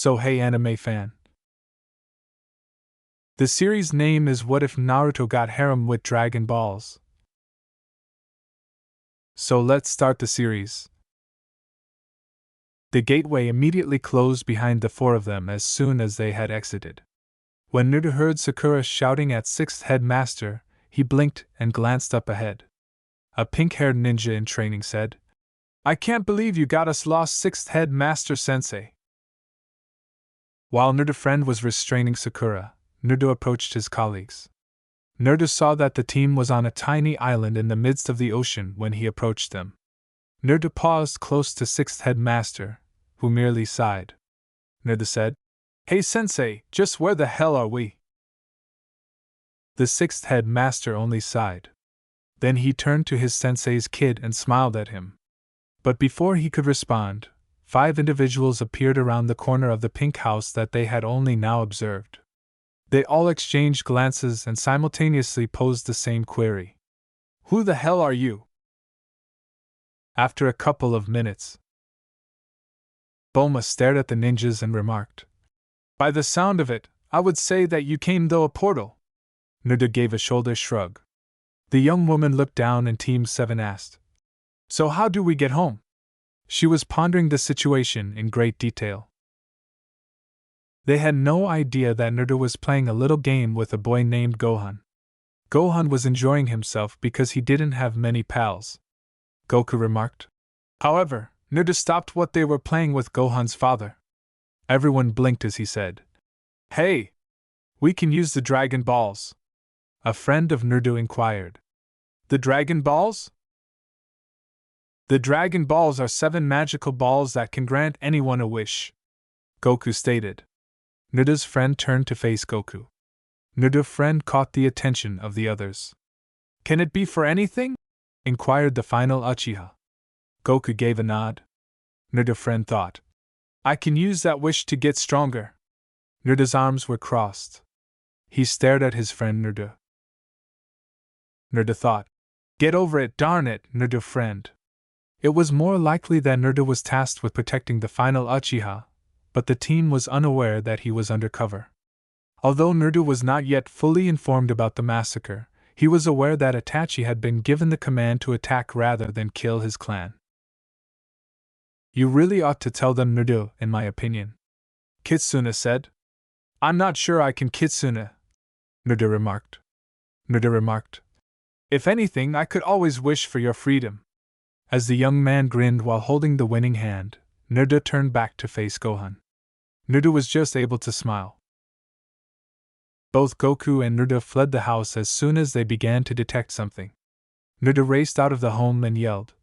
So hey anime fan. The series name is What If Naruto Got Harem with Dragon Balls? So let's start the series. The gateway immediately closed behind the four of them as soon as they had exited. When Naruto heard Sakura shouting at Sixth Headmaster, he blinked and glanced up ahead. A pink-haired ninja in training said, "I can't believe you got us lost, Sixth Headmaster Sensei." While Naruto's friend was restraining Sakura, Naruto approached his colleagues. Naruto saw that the team was on a tiny island in the midst of the ocean when he approached them. Naruto paused close to Sixth Headmaster, who merely sighed. Naruto said, "Hey Sensei, just where the hell are we?" The Sixth Headmaster only sighed. Then he turned to his sensei's kid and smiled at him. But before he could respond, 5 individuals appeared around the corner of the pink house that they had only now observed. They all exchanged glances and simultaneously posed the same query. "Who the hell are you?" After a couple of minutes, Bulma stared at the ninjas and remarked, "By the sound of it, I would say that you came through a portal." Naruto gave a shoulder shrug. The young woman looked down and Team 7 asked, "So how do we get home?" She was pondering the situation in great detail. They had no idea that Naruto was playing a little game with a boy named Gohan. Gohan was enjoying himself because he didn't have many pals. Goku remarked. However, Naruto stopped what they were playing with Gohan's father. Everyone blinked as he said, "Hey! We can use the Dragon Balls." A friend of Naruto inquired. "The Dragon Balls?" "The Dragon Balls are 7 magical balls that can grant anyone a wish," Goku stated. Naruto's friend turned to face Goku. Naruto's friend caught the attention of the others. "Can it be for anything?" inquired the final Uchiha. Goku gave a nod. Naruto's friend thought, "I can use that wish to get stronger." Naruto's arms were crossed. He stared at his friend Naruto. Naruto thought, "Get over it, darn it, Naruto friend." It was more likely that Naruto was tasked with protecting the final Uchiha, but the team was unaware that he was undercover. Although Naruto was not yet fully informed about the massacre, he was aware that Itachi had been given the command to attack rather than kill his clan. "You really ought to tell them, Naruto, in my opinion," Kitsune said. "I'm not sure I can, Kitsune," Naruto remarked. "If anything, I could always wish for your freedom." As the young man grinned while holding the winning hand, Naruto turned back to face Gohan. Naruto was just able to smile. Both Goku and Naruto fled the house as soon as they began to detect something. Naruto raced out of the home and yelled,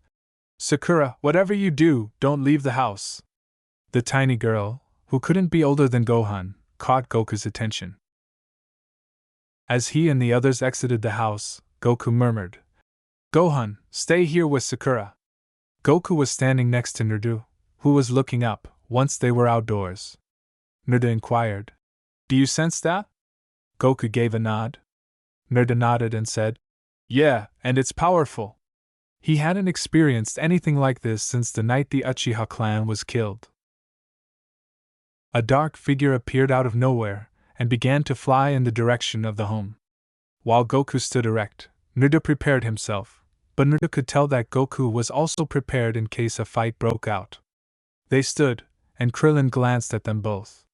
"Sakura, whatever you do, don't leave the house." The tiny girl, who couldn't be older than Gohan, caught Goku's attention. As he and the others exited the house, Goku murmured, "Gohan, stay here with Sakura." Goku was standing next to Naruto, who was looking up once they were outdoors. Naruto inquired, "Do you sense that?" Goku gave a nod. Naruto nodded and said, "Yeah, and it's powerful." He hadn't experienced anything like this since the night the Uchiha clan was killed. A dark figure appeared out of nowhere and began to fly in the direction of the home. While Goku stood erect, Naruto prepared himself, but Naruto could tell that Goku was also prepared in case a fight broke out. They stood, and Krillin glanced at them both.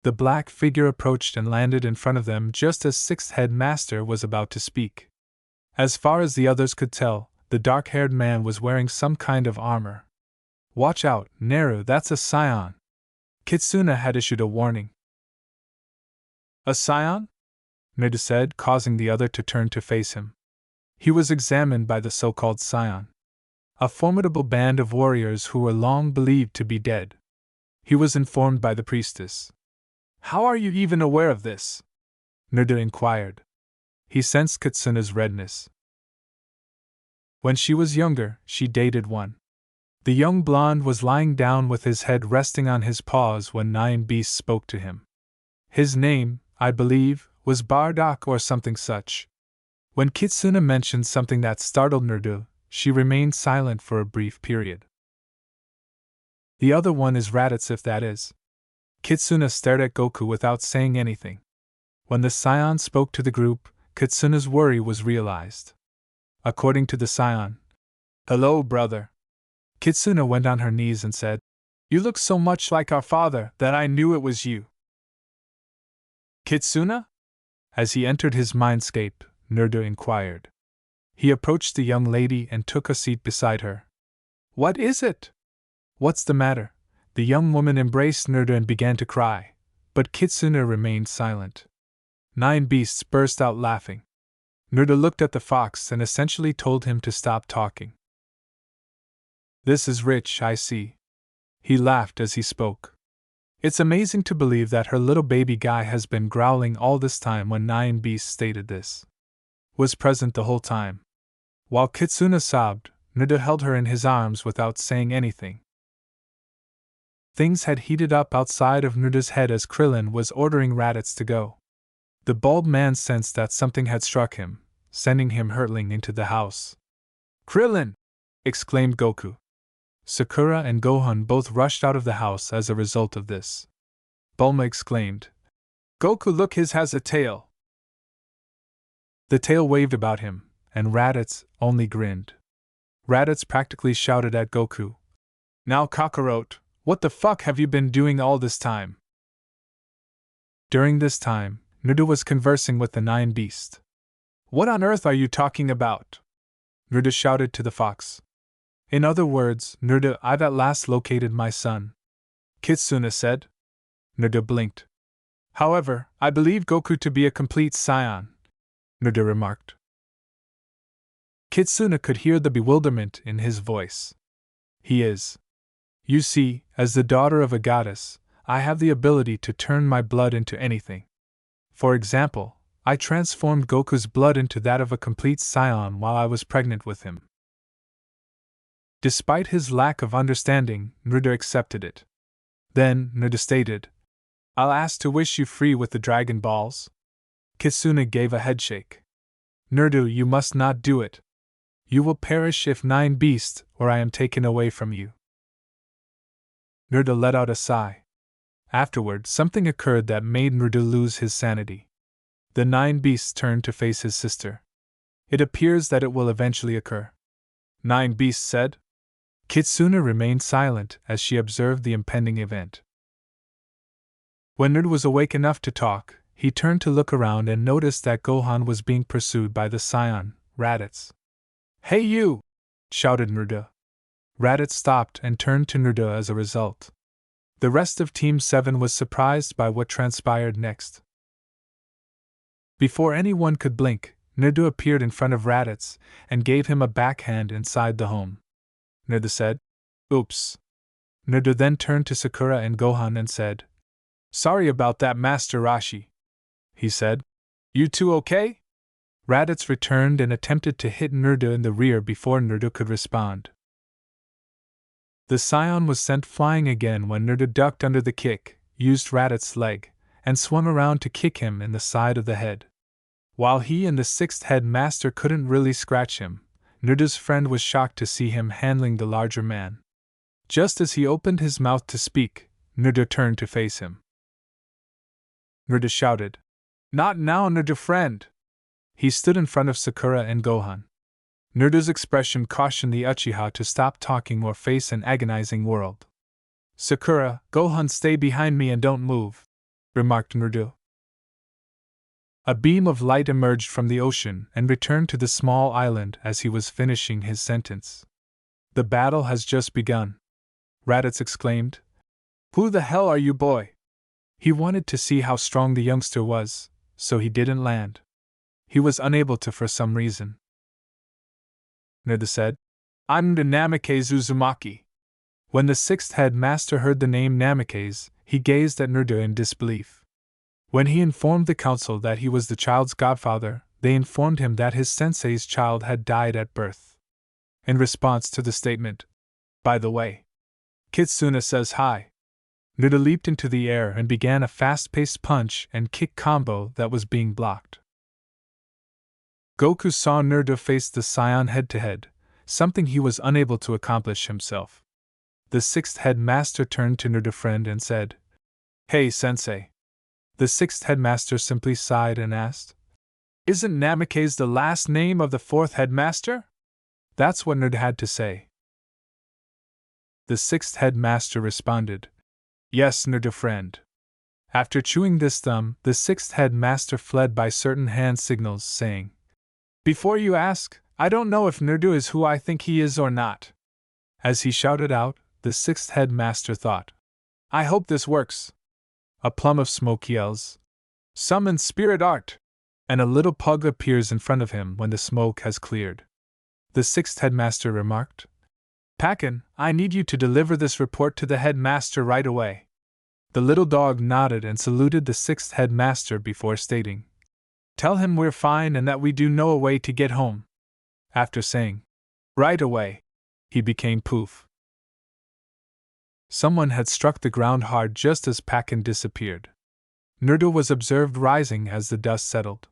The black figure approached and landed in front of them just as Sixth Headmaster was about to speak. As far as the others could tell, the dark-haired man was wearing some kind of armor. "Watch out, Naru, that's a scion," Kitsune had issued a warning. "A scion?" Naruto said, causing the other to turn to face him. He was examined by the so-called scion, a formidable band of warriors who were long believed to be dead. He was informed by the priestess. "How are you even aware of this?" Naruto inquired. He sensed Kitsune's redness. When she was younger, she dated one. The young blonde was lying down with his head resting on his paws when Nine Beasts spoke to him. His name, I believe, was Bardock or something such. When Kitsune mentioned something that startled Naruto, she remained silent for a brief period. The other one is Raditz if that is. Kitsuna stared at Goku without saying anything. When the Scion spoke to the group, Kitsuna's worry was realized. According to the Scion, "Hello, brother." Kitsuna went on her knees and said, "You look so much like our father that I knew it was you." "Kitsuna?" As he entered his mindscape, Naruto inquired. He approached the young lady and took a seat beside her. "What is it?" "What's the matter?" The young woman embraced Naruto and began to cry, but Kitsuna remained silent. 9 beasts burst out laughing. Naruto looked at the fox and essentially told him to stop talking. "This is rich, I see." He laughed as he spoke. "It's amazing to believe that her little baby guy has been growling all this time." When 9 beasts stated this, was present the whole time. While Kitsuna sobbed, Naruto held her in his arms without saying anything. Things had heated up outside of Naruto's head as Krillin was ordering Raditz to go. The bald man sensed that something had struck him, sending him hurtling into the house. "Krillin!" exclaimed Goku. Sakura and Gohan both rushed out of the house as a result of this. Bulma exclaimed, "Goku, look, his has a tail!" The tail waved about him, and Raditz only grinned. Raditz practically shouted at Goku, "Now, Kakarot, what the fuck have you been doing all this time?" During this time, Naruto was conversing with the 9 beasts. "What on earth are you talking about?" Naruto shouted to the fox. "In other words, Naruto, I've at last located my son," Kitsuna said. Naruto blinked. "However, I believe Goku to be a complete scion," Naruto remarked. Kitsuna could hear the bewilderment in his voice. "He is. You see, as the daughter of a goddess, I have the ability to turn my blood into anything. For example, I transformed Goku's blood into that of a complete scion while I was pregnant with him." Despite his lack of understanding, Naruto accepted it. Then, Naruto stated, "I'll ask to wish you free with the Dragon Balls." Kitsuna gave a headshake. "Naruto, you must not do it. You will perish if 9 beasts or I am taken away from you." Naruto let out a sigh. Afterward, something occurred that made Naruto lose his sanity. The 9 beasts turned to face his sister. "It appears that it will eventually occur," 9 beasts said. Kitsuna remained silent as she observed the impending event. When Naruto was awake enough to talk, he turned to look around and noticed that Gohan was being pursued by the scion, Raditz. "Hey you!" shouted Naruto. Raditz stopped and turned to Naruto as a result. The rest of Team 7 was surprised by what transpired next. Before anyone could blink, Naruto appeared in front of Raditz and gave him a backhand inside the home. Naruto said, "Oops." Naruto then turned to Sakura and Gohan and said, "Sorry about that, Master Rashi," he said. "You two okay?" Raditz returned and attempted to hit Naruto in the rear before Naruto could respond. The scion was sent flying again when Naruto ducked under the kick, used Raditz's leg, and swung around to kick him in the side of the head. While he and the 6th head master couldn't really scratch him, Naruto's friend was shocked to see him handling the larger man. Just as he opened his mouth to speak, Naruto turned to face him. Naruto shouted, "Not now, Naruto friend!" He stood in front of Sakura and Gohan. Naruto's expression cautioned the Uchiha to stop talking or face an agonizing world. "Sakura, Gohan, stay behind me and don't move," remarked Naruto. A beam of light emerged from the ocean and returned to the small island as he was finishing his sentence. "The battle has just begun," Raditz exclaimed. "Who the hell are you, boy?" He wanted to see how strong the youngster was, so he didn't land. He was unable to for some reason. Naruto said, "I'm the Namikaze Uzumaki." When the 6th head master heard the name Namikaze, he gazed at Naruto in disbelief. When he informed the council that he was the child's godfather, they informed him that his sensei's child had died at birth. In response to the statement, "By the way, Kitsuna says hi," Naruto leaped into the air and began a fast-paced punch and kick combo that was being blocked. Goku saw Naruto face the scion head-to-head, something he was unable to accomplish himself. The sixth headmaster turned to Nerdo friend and said, "Hey, sensei." The sixth headmaster simply sighed and asked, "Isn't Namikaze the last name of the fourth headmaster?" That's what Nerd had to say. The sixth headmaster responded, "Yes, Nerdo friend." After chewing this thumb, the sixth headmaster fled by certain hand signals, saying, "Before you ask, I don't know if Nerdo is who I think he is or not." As he shouted out, the sixth headmaster thought, "I hope this works." A plum of smoke yells, "Summon spirit art!" and a little pug appears in front of him when the smoke has cleared. The sixth headmaster remarked, "Pakin, I need you to deliver this report to the headmaster right away." The little dog nodded and saluted the sixth headmaster before stating, "Tell him we're fine and that we do know a way to get home." After saying, "Right away," he became poof. Someone had struck the ground hard just as Pakin disappeared. Nerdo was observed rising as the dust settled.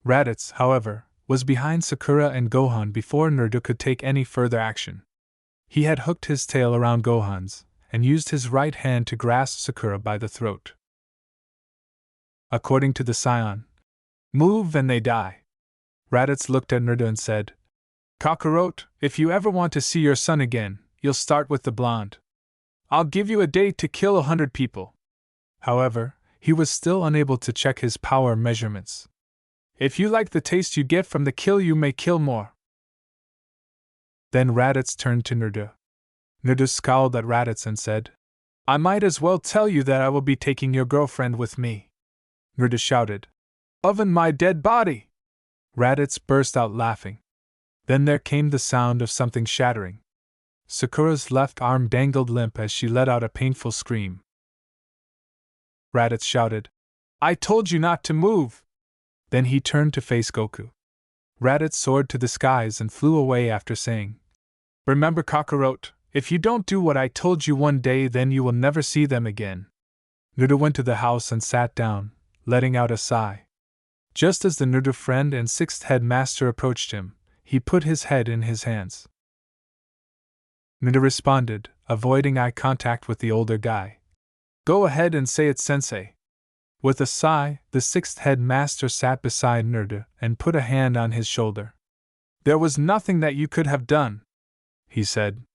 Raditz, however, was behind Sakura and Gohan before Nerdo could take any further action. He had hooked his tail around Gohan's and used his right hand to grasp Sakura by the throat. According to the Scion, "Move and they die." Raditz looked at Nerdo and said, "Kakarot, if you ever want to see your son again, you'll start with the blonde. I'll give you a day to kill 100 people." However, he was still unable to check his power measurements. "If you like the taste you get from the kill, you may kill more." Then Raditz turned to Nerdo. Nerdo scowled at Raditz and said, "I might as well tell you that I will be taking your girlfriend with me." Nerdo shouted, "Oven my dead body!" Raditz burst out laughing. Then there came the sound of something shattering. Sakura's left arm dangled limp as she let out a painful scream. Raditz shouted, "I told you not to move!" Then he turned to face Goku. Raditz soared to the skies and flew away after saying, "Remember, Kakarot, if you don't do what I told you one day, then you will never see them again." Nerdo went to the house and sat down, letting out a sigh. Just as the Nerdo friend and sixth headmaster approached him, he put his head in his hands. Nerdo responded, avoiding eye contact with the older guy. "Go ahead and say it, sensei." With a sigh, the sixth headmaster sat beside Nerdo and put a hand on his shoulder. "There was nothing that you could have done," he said.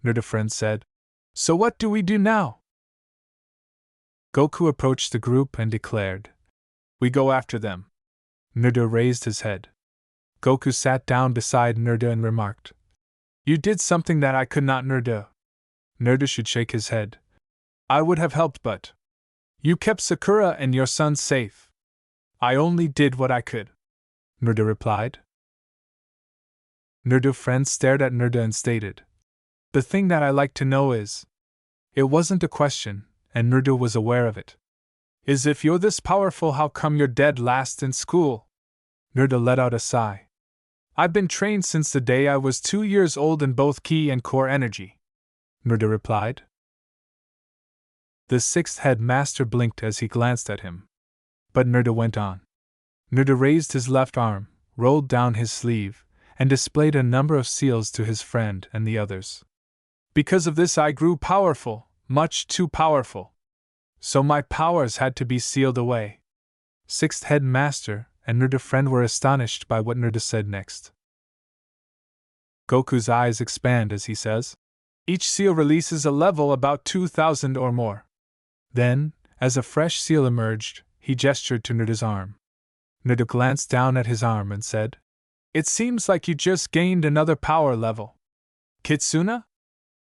Nerdo friend said, "So what do we do now?" Goku approached the group and declared, "We go after them." Nerdo raised his head. Goku sat down beside Nerdo and remarked, "You did something that I could not, Nerdo." Nerdo should shake his head. "I would have helped, but you kept Sakura and your son safe." "I only did what I could," Nerdo replied. Nerdo friend stared at Nerdo and stated, "The thing that I like to know is..." It wasn't a question, and Nerdo was aware of it. "Is if you're this powerful, how come you're dead last in school?" Nerdo let out a sigh. "I've been trained since the day I was 2 years old in both ki and core energy," Nerdo replied. The sixth headmaster blinked as he glanced at him. But Nerdo went on. Nerdo raised his left arm, rolled down his sleeve, and displayed a number of seals to his friend and the others. "Because of this I grew powerful, much too powerful. So my powers had to be sealed away." Sixth headmaster and Nerdo friend were astonished by what Nerdo said next. Goku's eyes expand as he says, "Each seal releases a level about 2,000 or more." Then, as a fresh seal emerged, he gestured to Nerdo's arm. Nerdo glanced down at his arm and said, "It seems like you just gained another power level." "Kitsuna?"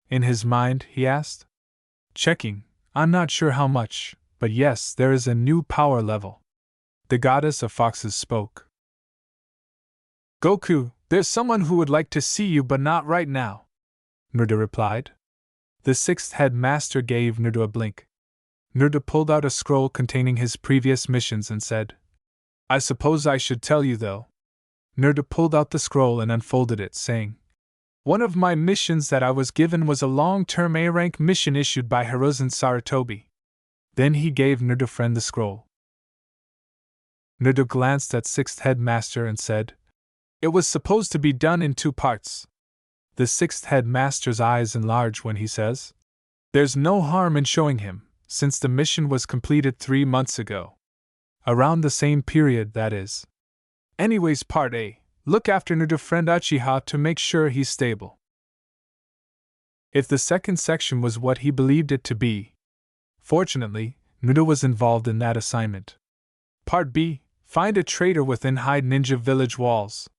In his mind, he asked. "Checking, I'm not sure how much, but yes, there is a new power level." The goddess of foxes spoke. "Goku, there's someone who would like to see you but not right now," Nerdo replied. The sixth headmaster gave Nerdo a blink. Nerdo pulled out a scroll containing his previous missions and said, "I suppose I should tell you though." Nerdo pulled out the scroll and unfolded it, saying, "One of my missions that I was given was a long-term A-rank mission issued by Hiruzen Sarutobi." Then he gave Nerdo friend the scroll. Nerdo glanced at sixth headmaster and said, "It was supposed to be done in 2 parts. The sixth headmaster's eyes enlarge when he says, "There's no harm in showing him, since the mission was completed 3 months ago. Around the same period, that is. Anyways, Part A. Look after Naruto friend Uchiha to make sure he's stable." If the second section was what he believed it to be, fortunately, Naruto was involved in that assignment. Part B. Find a traitor within Hide Ninja Village walls.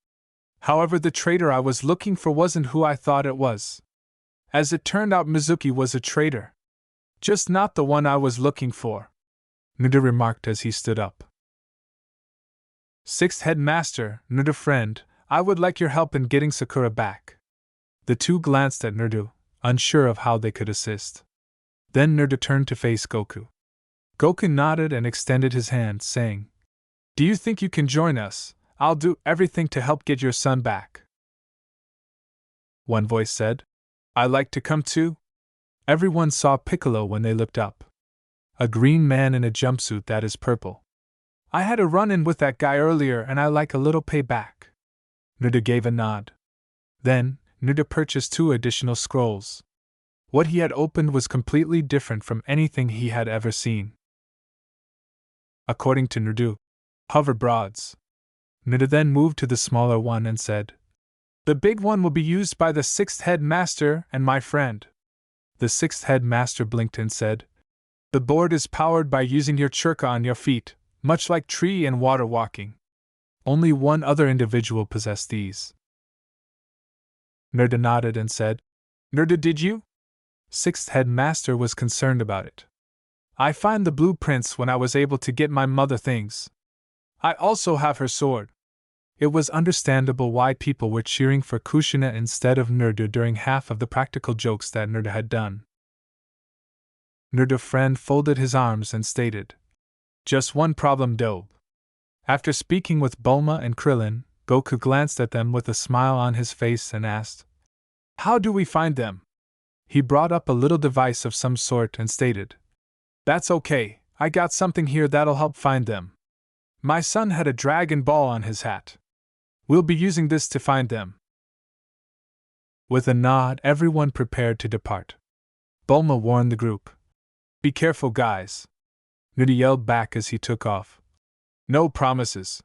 However, the traitor I was looking for wasn't who I thought it was. As it turned out, Mizuki was a traitor. Just not the one I was looking for, Naruto remarked as he stood up. "Sixth headmaster, Naruto friend, I would like your help in getting Sakura back." The two glanced at Naruto, unsure of how they could assist. Then Naruto turned to face Goku. Goku nodded and extended his hand, saying, "Do you think you can join us? I'll do everything to help get your son back." One voice said, "I'd like to come too." Everyone saw Piccolo when they looked up. A green man in a jumpsuit that is purple. "I had a run-in with that guy earlier and I like a little payback." Naruto gave a nod. Then, Naruto purchased 2 additional scrolls. What he had opened was completely different from anything he had ever seen. According to Naruto, hover broads. Naruto then moved to the smaller one and said, "The big one will be used by the 6th headmaster and my friend." The 6th headmaster blinked and said, "The board is powered by using your churka on your feet, much like tree and water walking. Only one other individual possessed these." Naruto nodded and said, "Naruto, did you?" 6th headmaster was concerned about it. "I find the blueprints when I was able to get my mother things. I also have her sword." It was understandable why people were cheering for Kushina instead of Naruto during half of the practical jokes that Naruto had done. Naruto friend folded his arms and stated, "Just one problem, Dobe." After speaking with Bulma and Krillin, Goku glanced at them with a smile on his face and asked, "How do we find them?" He brought up a little device of some sort and stated, "That's okay, I got something here that'll help find them. My son had a Dragon Ball on his hat. We'll be using this to find them." With a nod, everyone prepared to depart. Bulma warned the group, "Be careful, guys." Naruto yelled back as he took off, "No promises."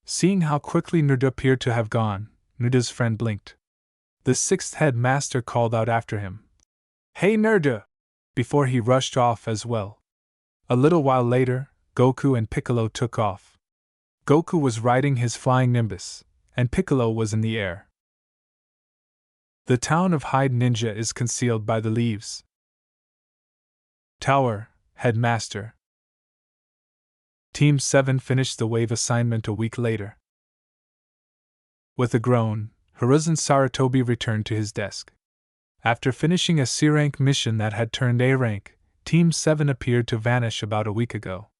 Seeing how quickly Naruto appeared to have gone, Naruto's friend blinked. The 6th headmaster called out after him, "Hey Naruto!" before he rushed off as well. A little while later, Goku and Piccolo took off. Goku was riding his flying Nimbus, and Piccolo was in the air. The town of Hide Ninja is concealed by the leaves. Tower, Headmaster. Team 7 finished the wave assignment a week later. With a groan, Hiruzen Sarutobi returned to his desk. After finishing a C-rank mission that had turned A rank, Team 7 appeared to vanish about a week ago.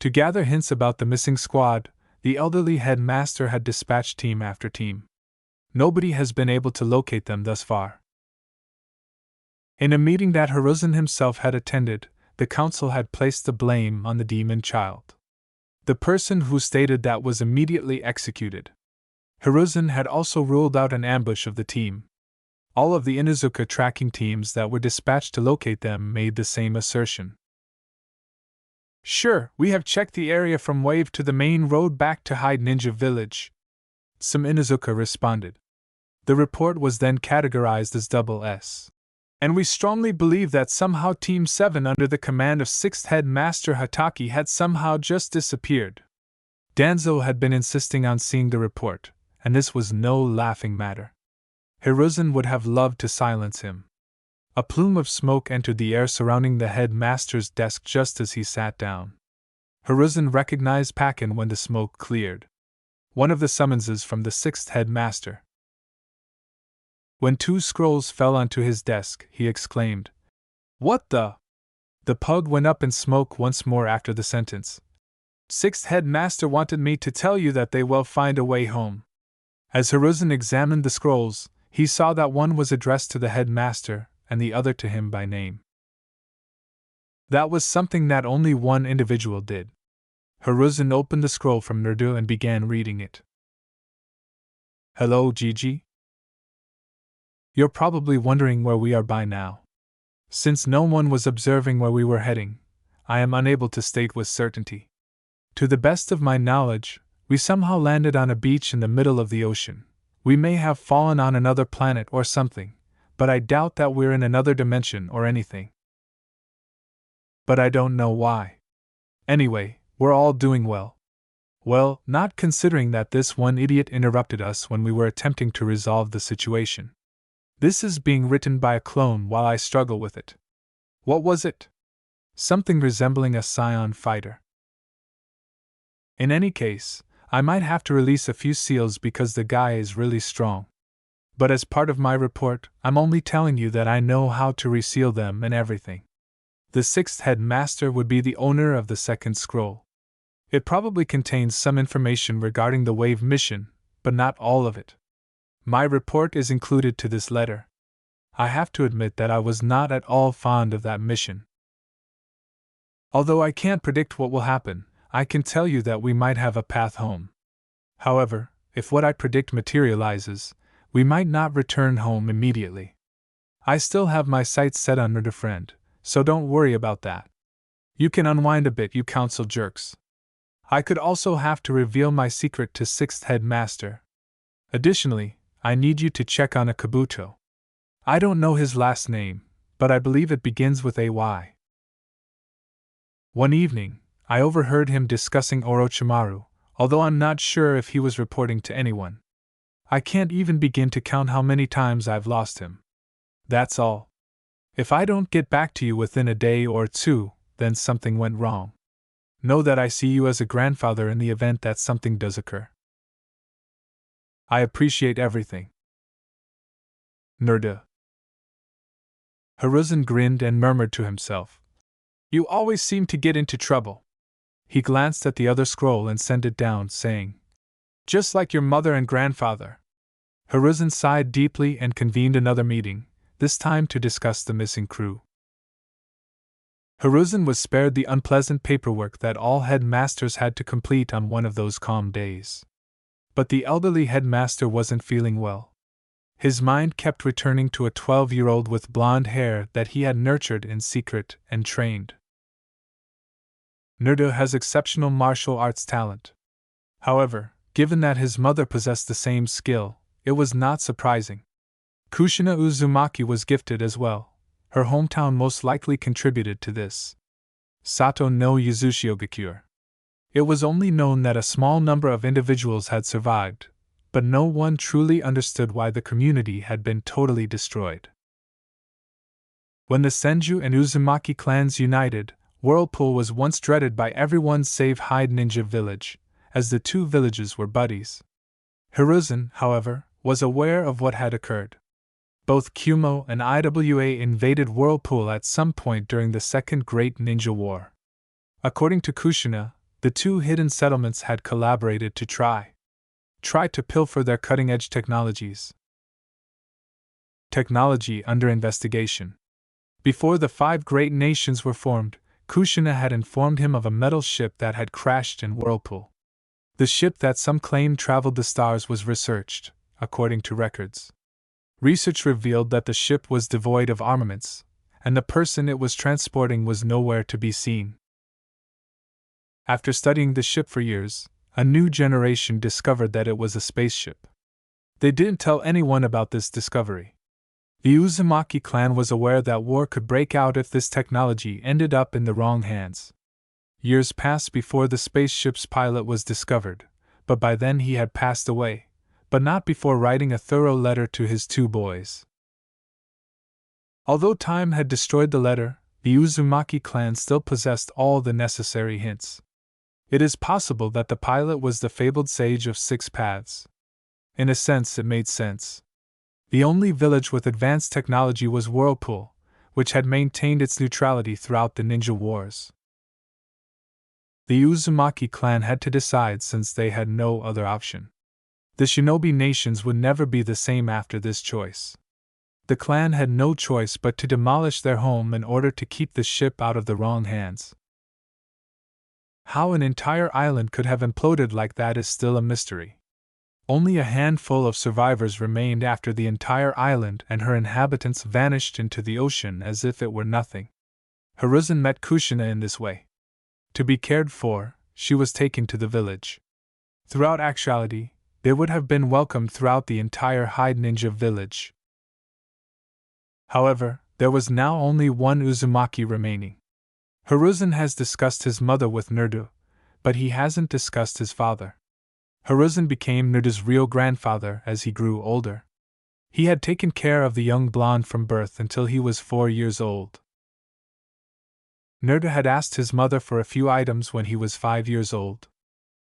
To gather hints about the missing squad, the elderly headmaster had dispatched team after team. Nobody has been able to locate them thus far. In a meeting that Hiruzen himself had attended, the council had placed the blame on the demon child. The person who stated that was immediately executed. Hiruzen had also ruled out an ambush of the team. All of the Inuzuka tracking teams that were dispatched to locate them made the same assertion. "Sure, we have checked the area from Wave to the main road back to Hide Ninja Village," some Inuzuka responded. The report was then categorized as SS. "And we strongly believe that somehow Team 7 under the command of 6th Headmaster Hataki had somehow just disappeared." Danzo had been insisting on seeing the report, and this was no laughing matter. Hiruzen would have loved to silence him. A plume of smoke entered the air surrounding the headmaster's desk just as he sat down. Hiruzen recognized Pakin when the smoke cleared. One of the summonses from the 6th headmaster. When 2 scrolls fell onto his desk, he exclaimed, "What the?" The pug went up in smoke once more after the sentence. 6th headmaster wanted me to tell you that they will find a way home." As Hiruzen examined the scrolls, he saw that one was addressed to the headmaster, and the other to him by name. That was something that only one individual did. Hiruzen opened the scroll from Naruto and began reading it. "Hello, Gigi?" You're probably wondering where we are by now. Since no one was observing where we were heading, I am unable to state with certainty. To the best of my knowledge, we somehow landed on a beach in the middle of the ocean. We may have fallen on another planet or something, but I doubt that we're in another dimension or anything. But I don't know why. Anyway, we're all doing well. Well, not considering that this one idiot interrupted us when we were attempting to resolve the situation. This is being written by a clone while I struggle with it. What was it? Something resembling a scion fighter. In any case, I might have to release a few seals because the guy is really strong. But as part of my report, I'm only telling you that I know how to reseal them and everything. The sixth headmaster would be the owner of the second scroll. It probably contains some information regarding the wave mission, but not all of it. My report is included to this letter. I have to admit that I was not at all fond of that mission. Although I can't predict what will happen, I can tell you that we might have a path home. However, if what I predict materializes, we might not return home immediately. I still have my sights set on Murder Friend, so don't worry about that. You can unwind a bit, you council jerks. I could also have to reveal my secret to Sixth Headmaster. Additionally, I need you to check on a Kabuto. I don't know his last name, but I believe it begins with AY. One evening, I overheard him discussing Orochimaru, although I'm not sure if he was reporting to anyone. I can't even begin to count how many times I've lost him. That's all. If I don't get back to you within a day or two, then something went wrong. Know that I see you as a grandfather in the event that something does occur. I appreciate everything. Nerda. Hiruzen grinned and murmured to himself. You always seem to get into trouble. He glanced at the other scroll and sent it down, saying, Just like your mother and grandfather. Hiruzen sighed deeply and convened another meeting, this time to discuss the missing crew. Hiruzen was spared the unpleasant paperwork that all headmasters had to complete on one of those calm days. But the elderly headmaster wasn't feeling well. His mind kept returning to a 12-year-old with blonde hair that he had nurtured in secret and trained. Nerdo has exceptional martial arts talent. However, given that his mother possessed the same skill, it was not surprising. Kushina Uzumaki was gifted as well. Her hometown most likely contributed to this. Sato no Yuzushiogakure. It was only known that a small number of individuals had survived, but no one truly understood why the community had been totally destroyed. When the Senju and Uzumaki clans united, Whirlpool was once dreaded by everyone save Hyde Ninja Village, as the two villages were buddies. Hiruzen, however, was aware of what had occurred. Both Kumo and IWA invaded Whirlpool at some point during the Second Great Ninja War. According to Kushina, the two hidden settlements had collaborated to try to pilfer their cutting-edge technologies. Technology under investigation. Before the 5 great nations were formed, Kushina had informed him of a metal ship that had crashed in Whirlpool. The ship that some claimed traveled the stars was researched, according to records. Research revealed that the ship was devoid of armaments, and the person it was transporting was nowhere to be seen. After studying the ship for years, a new generation discovered that it was a spaceship. They didn't tell anyone about this discovery. The Uzumaki clan was aware that war could break out if this technology ended up in the wrong hands. Years passed before the spaceship's pilot was discovered, but by then he had passed away, but not before writing a thorough letter to his 2 boys. Although time had destroyed the letter, the Uzumaki clan still possessed all the necessary hints. It is possible that the pilot was the fabled sage of 6 paths. In a sense, it made sense. The only village with advanced technology was Whirlpool, which had maintained its neutrality throughout the ninja wars. The Uzumaki clan had to decide since they had no other option. The shinobi nations would never be the same after this choice. The clan had no choice but to demolish their home in order to keep the ship out of the wrong hands. How an entire island could have imploded like that is still a mystery. Only a handful of survivors remained after the entire island and her inhabitants vanished into the ocean as if it were nothing. Hiruzen met Kushina in this way. To be cared for, she was taken to the village. Throughout actuality, they would have been welcomed throughout the entire Hyde Ninja village. However, there was now only one Uzumaki remaining. Hiruzen has discussed his mother with Naruto, but he hasn't discussed his father. Hiruzen became Naruto's real grandfather as he grew older. He had taken care of the young blonde from birth until he was 4 years old. Naruto had asked his mother for a few items when he was 5 years old.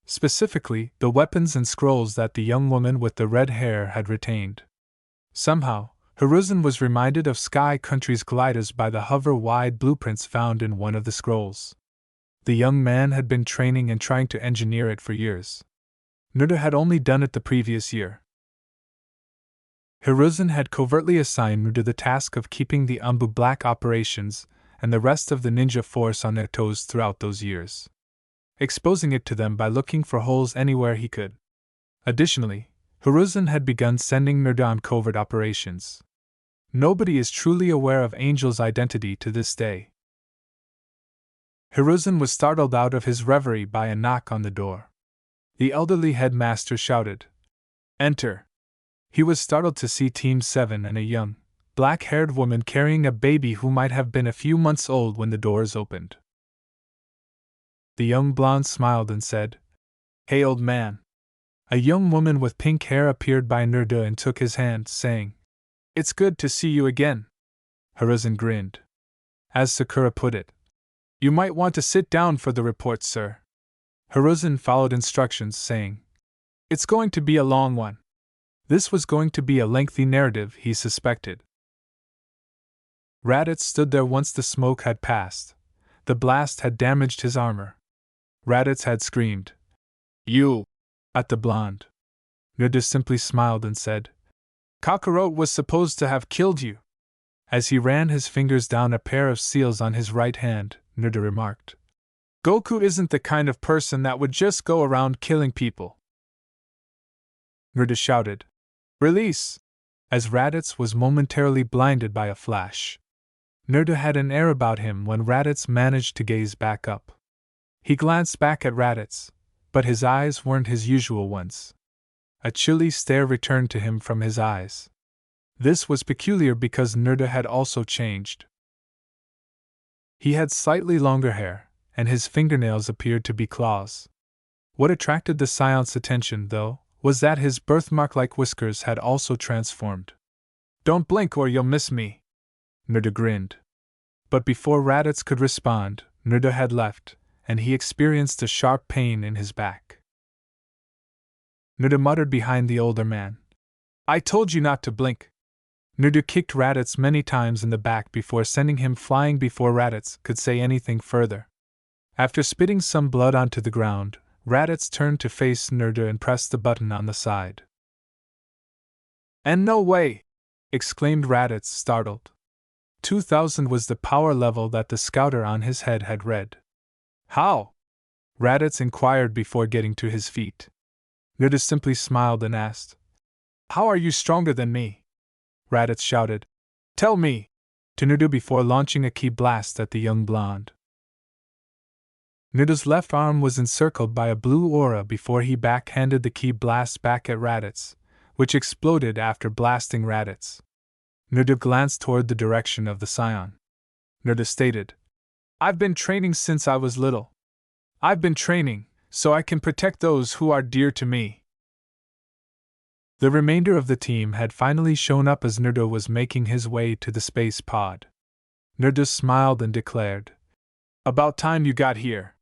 Specifically, the weapons and scrolls that the young woman with the red hair had retained. Somehow, Hiruzen was reminded of Sky Country's gliders by the hover-wide blueprints found in one of the scrolls. The young man had been training and trying to engineer it for years. Naruto had only done it the previous year. Hiruzen had covertly assigned Naruto the task of keeping the Umbu Black operations and the rest of the ninja force on their toes throughout those years, exposing it to them by looking for holes anywhere he could. Additionally, Hiruzen had begun sending Naruto on covert operations. Nobody is truly aware of Angel's identity to this day. Hiruzen was startled out of his reverie by a knock on the door. The elderly headmaster shouted, "Enter!" He was startled to see Team 7 and a young, black-haired woman carrying a baby who might have been a few months old when the doors opened. The young blonde smiled and said, "Hey, old man." A young woman with pink hair appeared by Naruto and took his hand, saying, "It's good to see you again." Hiruzen grinned. As Sakura put it, "You might want to sit down for the report, sir." Hiruzen followed instructions, saying, "It's going to be a long one." This was going to be a lengthy narrative, he suspected. Raditz stood there once the smoke had passed. The blast had damaged his armor. Raditz had screamed, "You!" at the blonde. Naruto simply smiled and said, "Kakarot was supposed to have killed you." As he ran his fingers down a pair of seals on his right hand, Naruto remarked, "Goku isn't the kind of person that would just go around killing people." Naruto shouted, "Release!" as Raditz was momentarily blinded by a flash. Naruto had an air about him when Raditz managed to gaze back up. He glanced back at Raditz, but his eyes weren't his usual ones. A chilly stare returned to him from his eyes. This was peculiar because Naruto had also changed. He had slightly longer hair, and his fingernails appeared to be claws. What attracted the Scion's attention, though, was that his birthmark-like whiskers had also transformed. "Don't blink or you'll miss me," Naruto grinned. But before Raditz could respond, Naruto had left, and he experienced a sharp pain in his back. Naruto muttered behind the older man, "I told you not to blink." Naruto kicked Raditz many times in the back before sending him flying before Raditz could say anything further. After spitting some blood onto the ground, Raditz turned to face Naruto and pressed the button on the side. "And no way!" exclaimed Raditz, startled. 2000 was the power level that the scouter on his head had read. "How?" Raditz inquired before getting to his feet. Naruto simply smiled and asked, "How are you stronger than me?" Raditz shouted, "Tell me!" to Naruto before launching a ki blast at the young blonde. Naruto's left arm was encircled by a blue aura before he backhanded the ki blast back at Raditz, which exploded after blasting Raditz. Naruto glanced toward the direction of the Scion. Naruto stated, "I've been training since I was little. I've been training so I can protect those who are dear to me." The remainder of the team had finally shown up as Naruto was making his way to the space pod. Naruto smiled and declared, "About time you got here."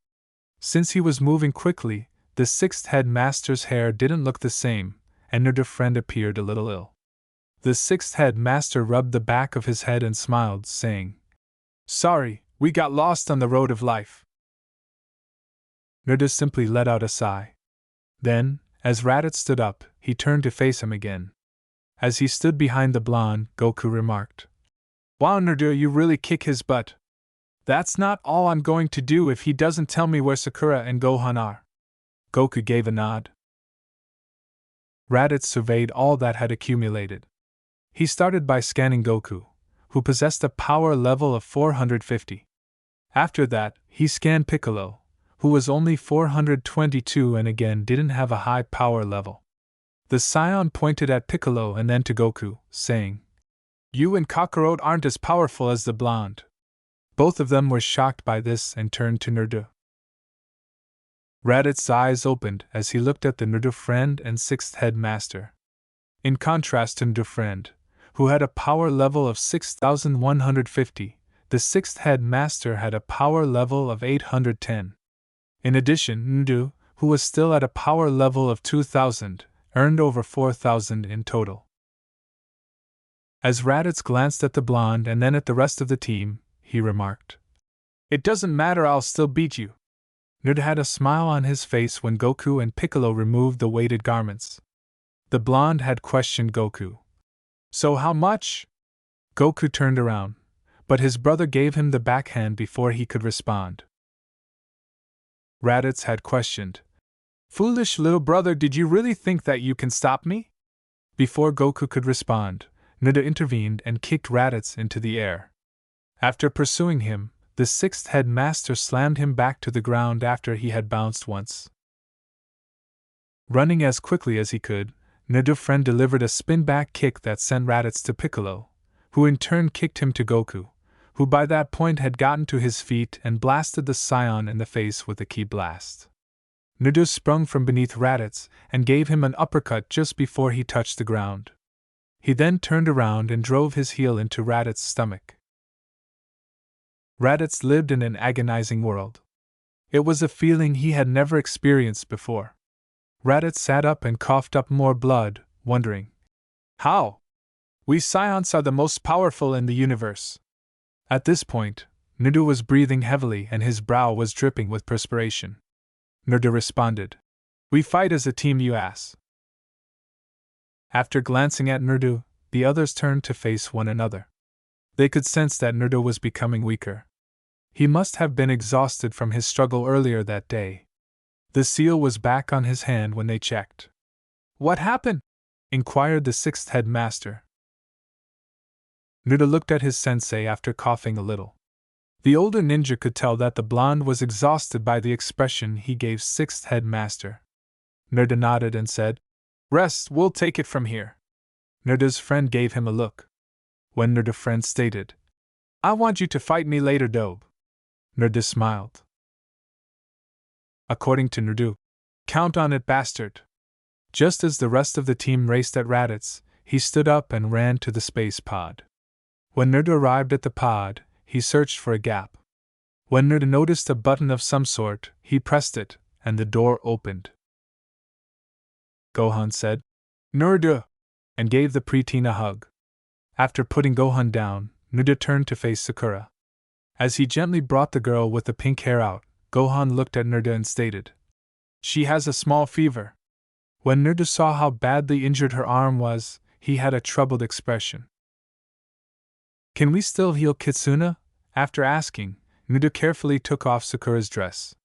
Since he was moving quickly, the sixth headmaster's hair didn't look the same, and Naruto's friend appeared a little ill. The sixth headmaster rubbed the back of his head and smiled, saying, "Sorry, we got lost on the road of life." Naruto simply let out a sigh. Then, as Raditz stood up, he turned to face him again. As he stood behind the blonde, Goku remarked, "Wow, Naruto, you really kick his butt. That's not all I'm going to do if he doesn't tell me where Sakura and Gohan are." Goku gave a nod. Raditz surveyed all that had accumulated. He started by scanning Goku, who possessed a power level of 450. After that, he scanned Piccolo, who was only 422 and again didn't have a high power level. The Scion pointed at Piccolo and then to Goku, saying, "You and Kakarot aren't as powerful as the blonde." Both of them were shocked by this and turned to Naruto. Raditz's eyes opened as he looked at the Naruto friend and sixth head master. In contrast to Naruto friend, who had a power level of 6,150, the sixth head master had a power level of 810. In addition, Naruto, who was still at a power level of 2,000, earned over 4,000 in total. As Raditz glanced at the blonde and then at the rest of the team, he remarked, "It doesn't matter, I'll still beat you." Naruto had a smile on his face when Goku and Piccolo removed the weighted garments. The blonde had questioned Goku. "So how much?" Goku turned around, but his brother gave him the backhand before he could respond. Raditz had questioned, "Foolish little brother, did you really think that you can stop me?" Before Goku could respond, Naruto intervened and kicked Raditz into the air. After pursuing him, the sixth head master slammed him back to the ground after he had bounced once. Running as quickly as he could, Naruto's friend delivered a spin-back kick that sent Raditz to Piccolo, who in turn kicked him to Goku, who by that point had gotten to his feet and blasted the Scion in the face with a ki blast. Naruto sprung from beneath Raditz and gave him an uppercut just before he touched the ground. He then turned around and drove his heel into Raditz's stomach. Raditz lived in an agonizing world. It was a feeling he had never experienced before. Raditz sat up and coughed up more blood, wondering, "How? We Scions are the most powerful in the universe." At this point, Naruto was breathing heavily and his brow was dripping with perspiration. Naruto responded, "We fight as a team, you ass." After glancing at Naruto, the others turned to face one another. They could sense that Naruto was becoming weaker. He must have been exhausted from his struggle earlier that day. The seal was back on his hand when they checked. "What happened?" inquired the sixth head master. Naruto looked at his sensei after coughing a little. The older ninja could tell that the blonde was exhausted by the expression he gave sixth head master. Naruto nodded and said, "Rest, we'll take it from here." Naruto's friend gave him a look. When Naruto's friend stated, "I want you to fight me later, Dobe," Naruto smiled. According to Naruto, "Count on it, bastard." Just as the rest of the team raced at Raditz, he stood up and ran to the space pod. When Naruto arrived at the pod, he searched for a gap. When Naruto noticed a button of some sort, he pressed it, and the door opened. Gohan said, "Naruto," and gave the preteen a hug. After putting Gohan down, Naruto turned to face Sakura. As he gently brought the girl with the pink hair out, Gohan looked at Naruto and stated, "She has a small fever." When Naruto saw how badly injured her arm was, he had a troubled expression. "Can we still heal Kitsuna?" After asking, Naruto carefully took off Sakura's dress.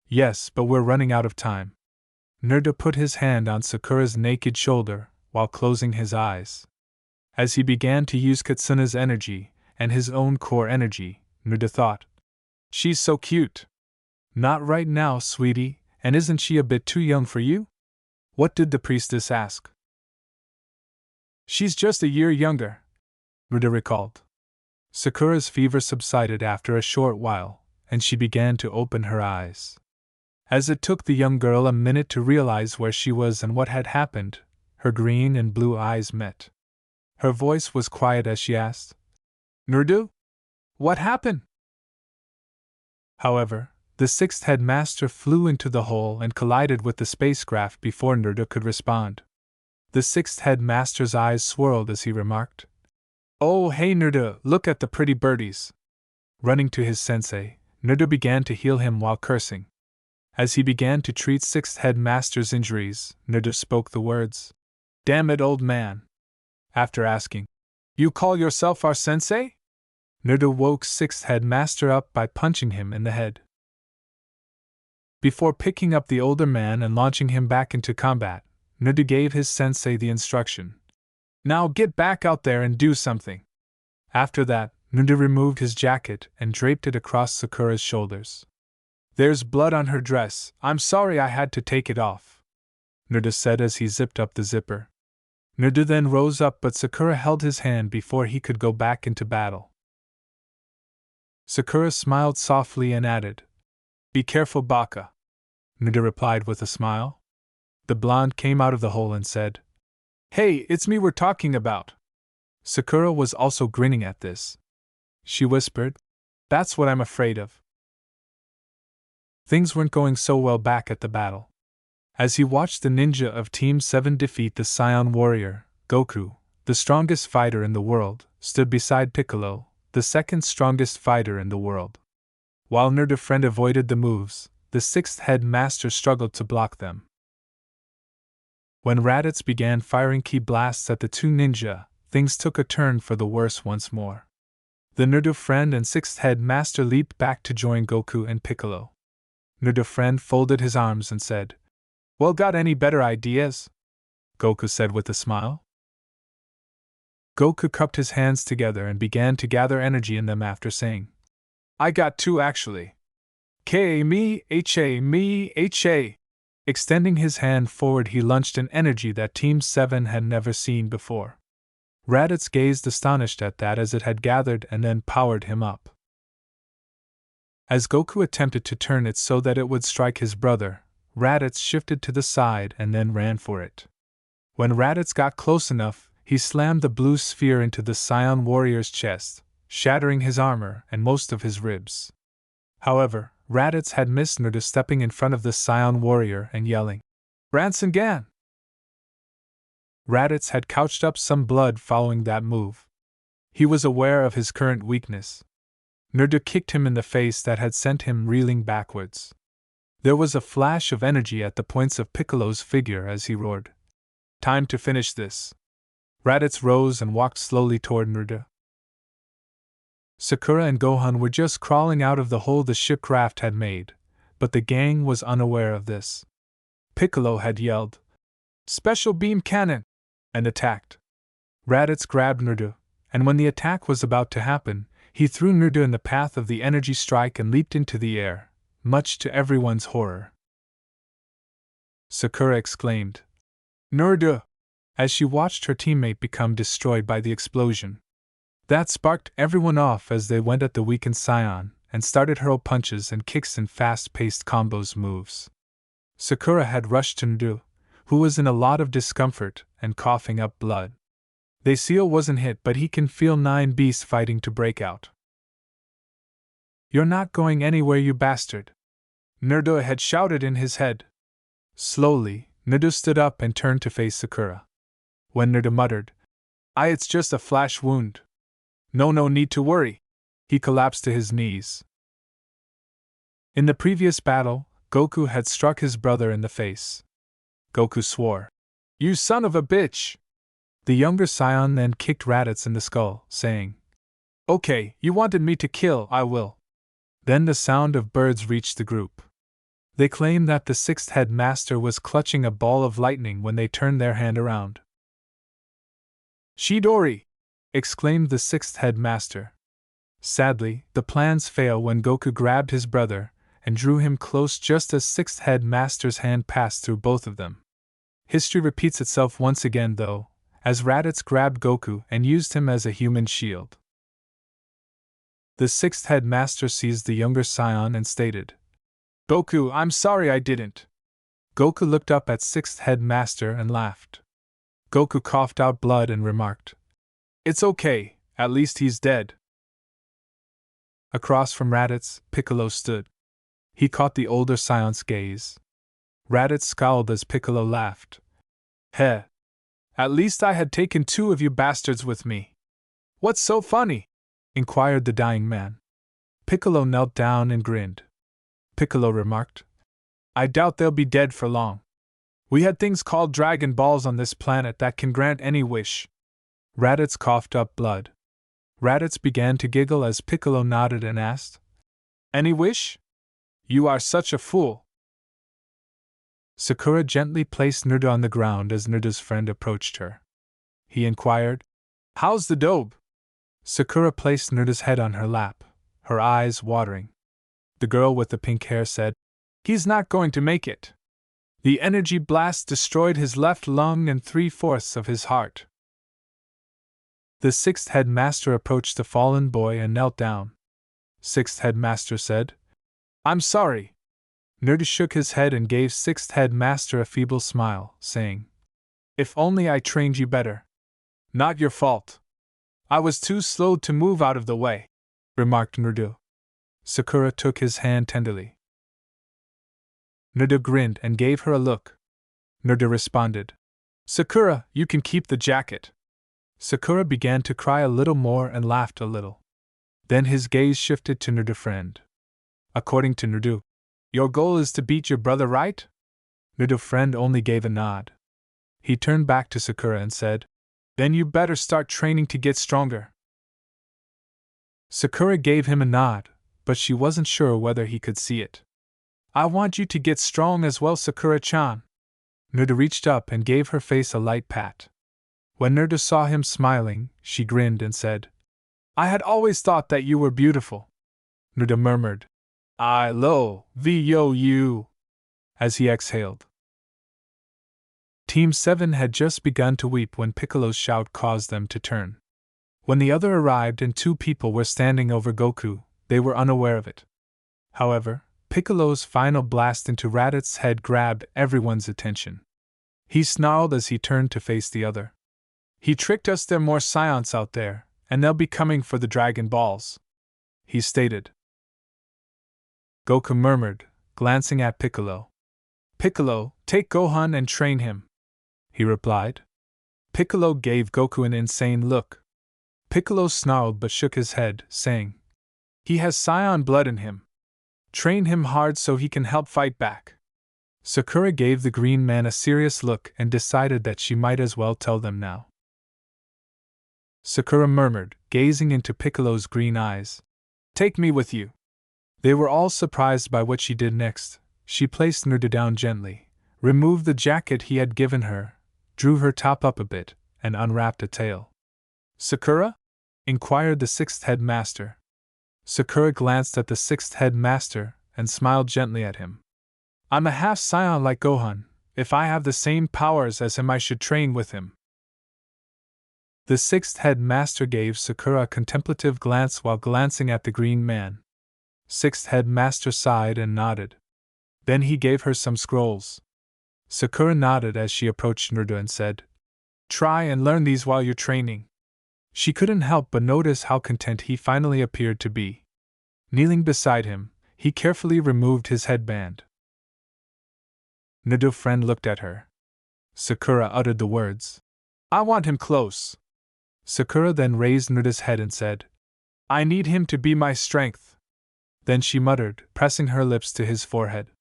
"Yes, but we're running out of time." Naruto put his hand on Sakura's naked shoulder, while closing his eyes. As he began to use Kitsuna's energy, and his own core energy, Naruto thought, "She's so cute." "Not right now, sweetie, and isn't she a bit too young for you?" What did the priestess ask? "She's just a year younger," Naruto recalled. Sakura's fever subsided after a short while, and she began to open her eyes. As it took the young girl a minute to realize where she was and what had happened, her green and blue eyes met. Her voice was quiet as she asked, "Naruto? What happened?" However, the sixth head master flew into the hole and collided with the spacecraft before Naruto could respond. The sixth head master's eyes swirled as he remarked, "Oh hey Naruto, look at the pretty birdies." Running to his sensei, Naruto began to heal him while cursing. As he began to treat sixth head master's injuries, Naruto spoke the words, "Damn it, old man." After asking, "You call yourself our sensei?" Naruto woke sixth head master up by punching him in the head. Before picking up the older man and launching him back into combat, Naruto gave his sensei the instruction. Now get back out there and do something. After that, Naruto removed his jacket and draped it across Sakura's shoulders. There's blood on her dress, I'm sorry I had to take it off, Naruto said as he zipped up the zipper. Naruto then rose up, but Sakura held his hand before he could go back into battle. Sakura smiled softly and added, Be careful, Baka. Naruto replied with a smile. The blonde came out of the hole and said, Hey, it's me we're talking about. Sakura was also grinning at this. She whispered, That's what I'm afraid of. Things weren't going so well back at the battle. As he watched the ninja of Team 7 defeat the Scion warrior, Goku, the strongest fighter in the world, stood beside Piccolo, the second strongest fighter in the world. While Naruto's friend avoided the moves, the sixth head master struggled to block them. When Raditz began firing ki blasts at the two ninja, things took a turn for the worse once more. The Naruto friend and sixth head master leaped back to join Goku and Piccolo. Naruto friend folded his arms and said, Well, got any better ideas? Goku said with a smile. Goku cupped his hands together and began to gather energy in them after saying, I got two actually. Me. Extending his hand forward, he launched an energy that Team 7 had never seen before. Raditz gazed astonished at that as it had gathered and then powered him up. As Goku attempted to turn it so that it would strike his brother, Raditz shifted to the side and then ran for it. When Raditz got close enough, he slammed the blue sphere into the Scion warrior's chest, shattering his armor and most of his ribs. However, Raditz had missed Naruto stepping in front of the Scion warrior and yelling, Ransengan! Raditz had couched up some blood following that move. He was aware of his current weakness. Naruto kicked him in the face that had sent him reeling backwards. There was a flash of energy at the points of Piccolo's figure as he roared, Time to finish this. Raditz rose and walked slowly toward Naruto. Sakura and Gohan were just crawling out of the hole the shipcraft had made, but the gang was unaware of this. Piccolo had yelled, Special beam cannon! And attacked. Raditz grabbed Naruto, and when the attack was about to happen, he threw Naruto in the path of the energy strike and leaped into the air, much to everyone's horror. Sakura exclaimed, Naruto! As she watched her teammate become destroyed by the explosion. That sparked everyone off as they went at the weakened Scion and started hurl punches and kicks in fast-paced combos moves. Sakura had rushed to Naruto, who was in a lot of discomfort and coughing up blood. They Seal wasn't hit, but he can feel 9 beasts fighting to break out. You're not going anywhere, you bastard! Naruto had shouted in his head. Slowly, Naruto stood up and turned to face Sakura. When Naruto muttered, It's just a flash wound. No need to worry. He collapsed to his knees. In the previous battle, Goku had struck his brother in the face. Goku swore, You son of a bitch! The younger Scion then kicked Raditz in the skull, saying, Okay, you wanted me to kill, I will. Then the sound of birds reached the group. They claimed that the sixth head master was clutching a ball of lightning when they turned their hand around. Chidori! Exclaimed the sixth head master. Sadly, the plans fail when Goku grabbed his brother and drew him close just as sixth head master's hand passed through both of them. History repeats itself once again though, as Raditz grabbed Goku and used him as a human shield. The sixth head master seized the younger Scion and stated, Goku, I'm sorry I didn't. Goku looked up at sixth head master and laughed. Goku coughed out blood and remarked, It's okay, at least he's dead. Across from Raditz, Piccolo stood. He caught the older Scion's gaze. Raditz scowled as Piccolo laughed. Heh. At least I had taken 2 of you bastards with me. What's so funny? Inquired the dying man. Piccolo knelt down and grinned. Piccolo remarked, I doubt they'll be dead for long. We had things called Dragon Balls on this planet that can grant any wish. Raditz coughed up blood. Raditz began to giggle as Piccolo nodded and asked, Any wish? You are such a fool. Sakura gently placed Naruto on the ground as Naruto's friend approached her. He inquired, "How's the dobe?" Sakura placed Naruto's head on her lap, her eyes watering. The girl with the pink hair said, "He's not going to make it. The energy blast destroyed his left lung and 3/4 of his heart." The sixth headmaster approached the fallen boy and knelt down. Sixth headmaster said, "I'm sorry." Naruto shook his head and gave sixth headmaster a feeble smile, saying, "If only I trained you better." "Not your fault. I was too slow to move out of the way," remarked Naruto. Sakura took his hand tenderly. Naruto grinned and gave her a look. Naruto responded, "Sakura, you can keep the jacket." Sakura began to cry a little more and laughed a little. Then his gaze shifted to Naruto friend. "According to Naruto, your goal is to beat your brother, right?" Naruto friend only gave a nod. He turned back to Sakura and said, "Then you better start training to get stronger." Sakura gave him a nod, but she wasn't sure whether he could see it. "I want you to get strong as well, Sakura-chan." Naruto reached up and gave her face a light pat. When Naruto saw him smiling, she grinned and said, "I had always thought that you were beautiful." Naruto murmured, "I love you," as he exhaled. Team 7 had just begun to weep when Piccolo's shout caused them to turn. When the other arrived and 2 people were standing over Goku, they were unaware of it. However, Piccolo's final blast into Raditz' head grabbed everyone's attention. He snarled as he turned to face the other. "He tricked us, there are more Scions out there, and they'll be coming for the Dragon Balls," he stated. Goku murmured, glancing at Piccolo. "Piccolo, take Gohan and train him," he replied. Piccolo gave Goku an insane look. Piccolo snarled but shook his head, saying, "He has Scion blood in him. Train him hard so he can help fight back." Sakura gave the green man a serious look and decided that she might as well tell them now. Sakura murmured, gazing into Piccolo's green eyes, "Take me with you." They were all surprised by what she did next. She placed Naruto down gently, removed the jacket he had given her, drew her top up a bit, and unwrapped a tail. "Sakura?" inquired the sixth headmaster. Sakura glanced at the sixth headmaster and smiled gently at him. "I'm a half Scion like Gohan. If I have the same powers as him, I should train with him." The sixth headmaster gave Sakura a contemplative glance while glancing at the green man. Sixth headmaster sighed and nodded. Then he gave her some scrolls. Sakura nodded as she approached Naruto and said, "Try and learn these while you're training." She couldn't help but notice how content he finally appeared to be. Kneeling beside him, he carefully removed his headband. Naruto's friend looked at her. Sakura uttered the words, "I want him close." Sakura then raised Naruto's head and said, "I need him to be my strength." Then she muttered, pressing her lips to his forehead.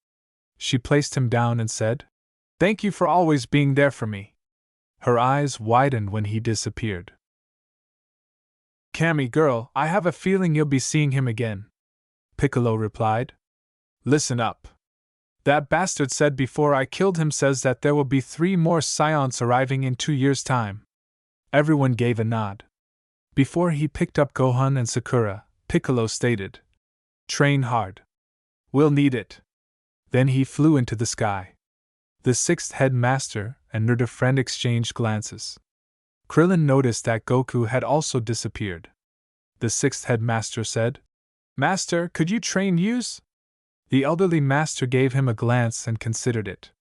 She placed him down and said, "Thank you for always being there for me." Her eyes widened when he disappeared. "Cammy girl, I have a feeling you'll be seeing him again," Piccolo replied. "Listen up. That bastard said before I killed him says that there will be 3 more Scions arriving in 2 years' time." Everyone gave a nod. Before he picked up Gohan and Sakura, Piccolo stated, "Train hard. We'll need it." Then he flew into the sky. The sixth headmaster and Naruto friend exchanged glances. Krillin noticed that Goku had also disappeared. The sixth headmaster said, "Master, could you train Use?" The elderly master gave him a glance and considered it.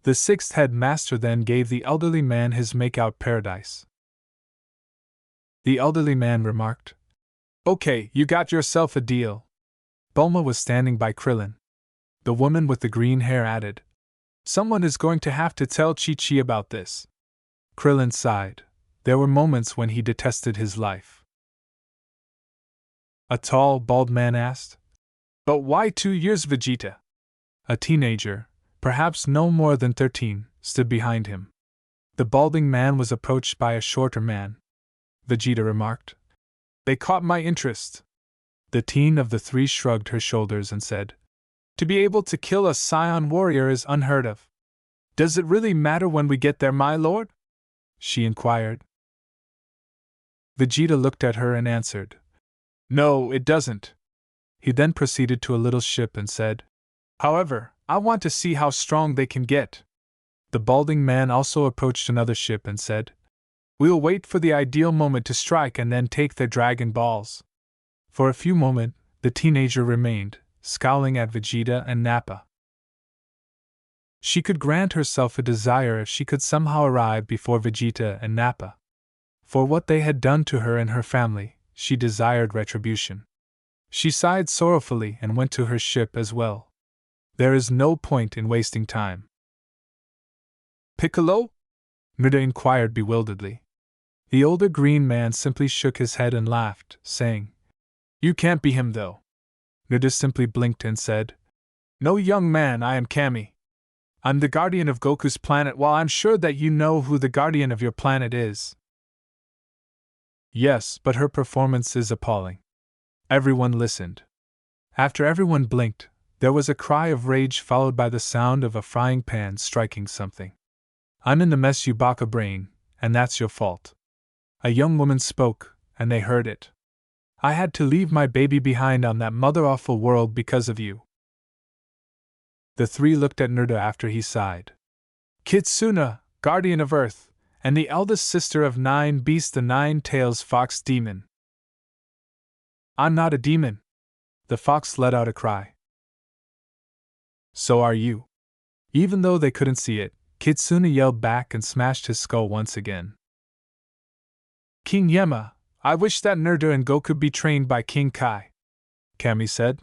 The sixth headmaster then gave the elderly man his make-out paradise. The elderly man remarked, "Okay, you got yourself a deal." Bulma was standing by Krillin. The woman with the green hair added, "Someone is going to have to tell Chi-Chi about this." Krillin sighed. There were moments when he detested his life. A tall, bald man asked, "But why 2 years, Vegeta?" A teenager, perhaps no more than 13, stood behind him. The balding man was approached by a shorter man. Vegeta remarked, "They caught my interest." The teen of the 3 shrugged her shoulders and said, "To be able to kill a Scion warrior is unheard of." Does it really matter when we get there, my lord? She inquired. Vegeta looked at her and answered, No, it doesn't. He then proceeded to a little ship and said, However, I want to see how strong they can get. The balding man also approached another ship and said, We'll wait for the ideal moment to strike and then take their Dragon Balls. For a few moments, the teenager remained, scowling at Vegeta and Nappa. She could grant herself a desire if she could somehow arrive before Vegeta and Nappa. For what they had done to her and her family, she desired retribution. She sighed sorrowfully and went to her ship as well. There is no point in wasting time. Piccolo? Naruto inquired bewilderedly. The older green man simply shook his head and laughed, saying, You can't be him though. Naruto simply blinked and said, No, young man, I am Kami. I'm the guardian of Goku's planet. While I'm sure that you know who the guardian of your planet is. Yes, but her performance is appalling. Everyone listened. After everyone blinked, there was a cry of rage followed by the sound of a frying pan striking something. I'm in the mess, you baka brain, and that's your fault. A young woman spoke, and they heard it. I had to leave my baby behind on that mother-awful world because of you. The three looked at Naruto after he sighed. Kitsuna, guardian of Earth, and the eldest sister of Nine Beasts, the Nine-Tails Fox Demon. I'm not a demon. The fox let out a cry. So are you. Even though they couldn't see it, Kitsuna yelled back and smashed his skull once again. King Yema, I wish that Naruto and Goku be trained by King Kai, Kami said.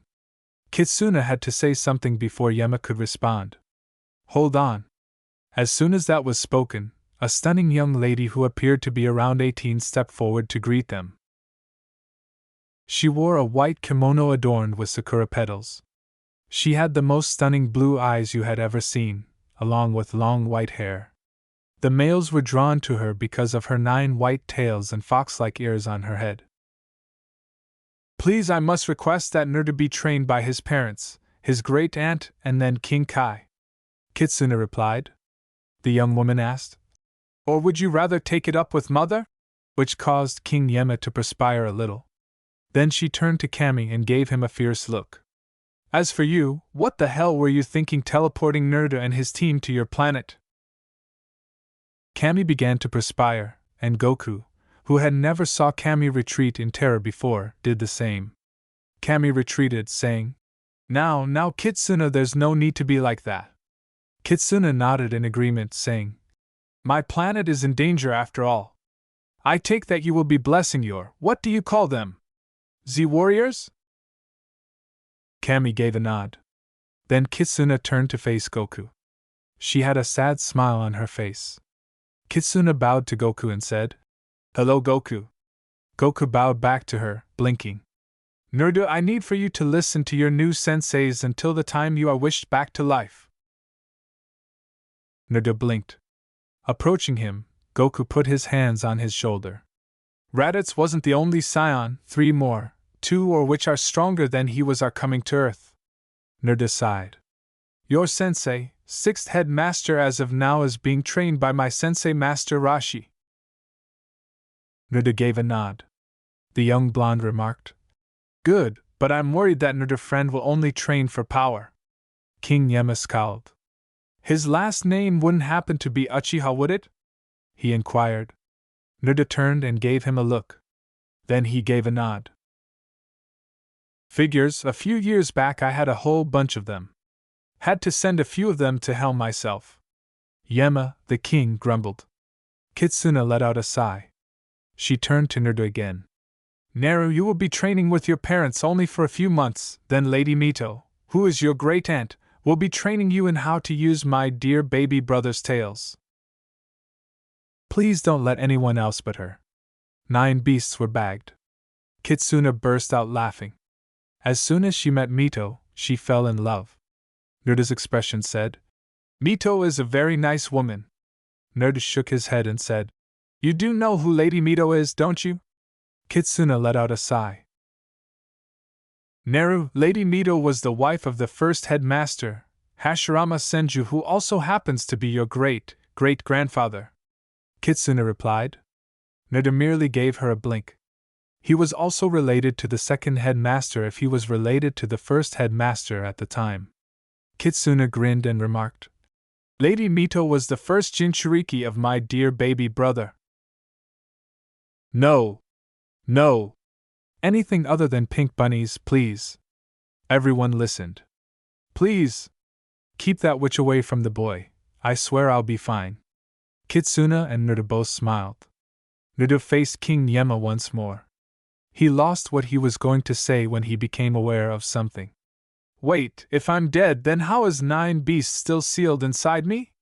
Kitsuna had to say something before Yema could respond. Hold on. As soon as that was spoken, a stunning young lady who appeared to be around 18 stepped forward to greet them. She wore a white kimono adorned with sakura petals. She had the most stunning blue eyes you had ever seen, along with long white hair. The males were drawn to her because of her 9 white tails and fox-like ears on her head. Please, I must request that Naruto be trained by his parents, his great-aunt, and then King Kai, Kitsuna replied. The young woman asked, Or would you rather take it up with mother? Which caused King Yema to perspire a little. Then she turned to Kami and gave him a fierce look. As for you, what the hell were you thinking teleporting Naruto and his team to your planet? Kami began to perspire, and Goku, who had never saw Kami retreat in terror before, did the same. Kami retreated, saying, Now, Kitsuna, there's no need to be like that. Kitsuna nodded in agreement, saying, My planet is in danger after all. I take that you will be blessing your, what do you call them? Z-warriors? Kami gave a nod. Then Kitsuna turned to face Goku. She had a sad smile on her face. Kitsuna bowed to Goku and said, Hello, Goku. Goku bowed back to her, blinking. Naruto, I need for you to listen to your new senseis until the time you are wished back to life. Naruto blinked. Approaching him, Goku put his hands on his shoulder. Raditz wasn't the only scion, 3 more, 2 or which are stronger than he was, are coming to Earth. Naruto sighed. Your sensei, 6th head master as of now, is being trained by my sensei Master Rashi. Naruto gave a nod. The young blonde remarked, Good, but I'm worried that Naruto friend will only train for power. King Yema scowled. His last name wouldn't happen to be Uchiha, would it? He inquired. Naruto turned and gave him a look. Then he gave a nod. Figures, a few years back I had a whole bunch of them. Had to send a few of them to hell myself. Yema, the king, grumbled. Kitsuna let out a sigh. She turned to Naruto again. Naru, you will be training with your parents only for a few months, then Lady Mito, who is your great-aunt, will be training you in how to use my dear baby brother's tails. Please don't let anyone else but her. 9 beasts were bagged. Kitsuna burst out laughing. As soon as she met Mito, she fell in love. Naruto's expression said, Mito is a very nice woman. Naruto shook his head and said, You do know who Lady Mito is, don't you? Kitsuna let out a sigh. Naru, Lady Mito was the wife of the 1st headmaster, Hashirama Senju, who also happens to be your great-great-grandfather, Kitsune replied. Nerda merely gave her a blink. He was also related to the second headmaster if he was related to the first headmaster at the time. Kitsune grinned and remarked, Lady Mito was the first Jinchuriki of my dear baby brother. No. No. Anything other than pink bunnies, please. Everyone listened. Please. Keep that witch away from the boy. I swear I'll be fine. Kitsune and Nerda both smiled. Nerda faced King Yema once more. He lost what he was going to say when he became aware of something. Wait, if I'm dead, then how is 9 beasts still sealed inside me?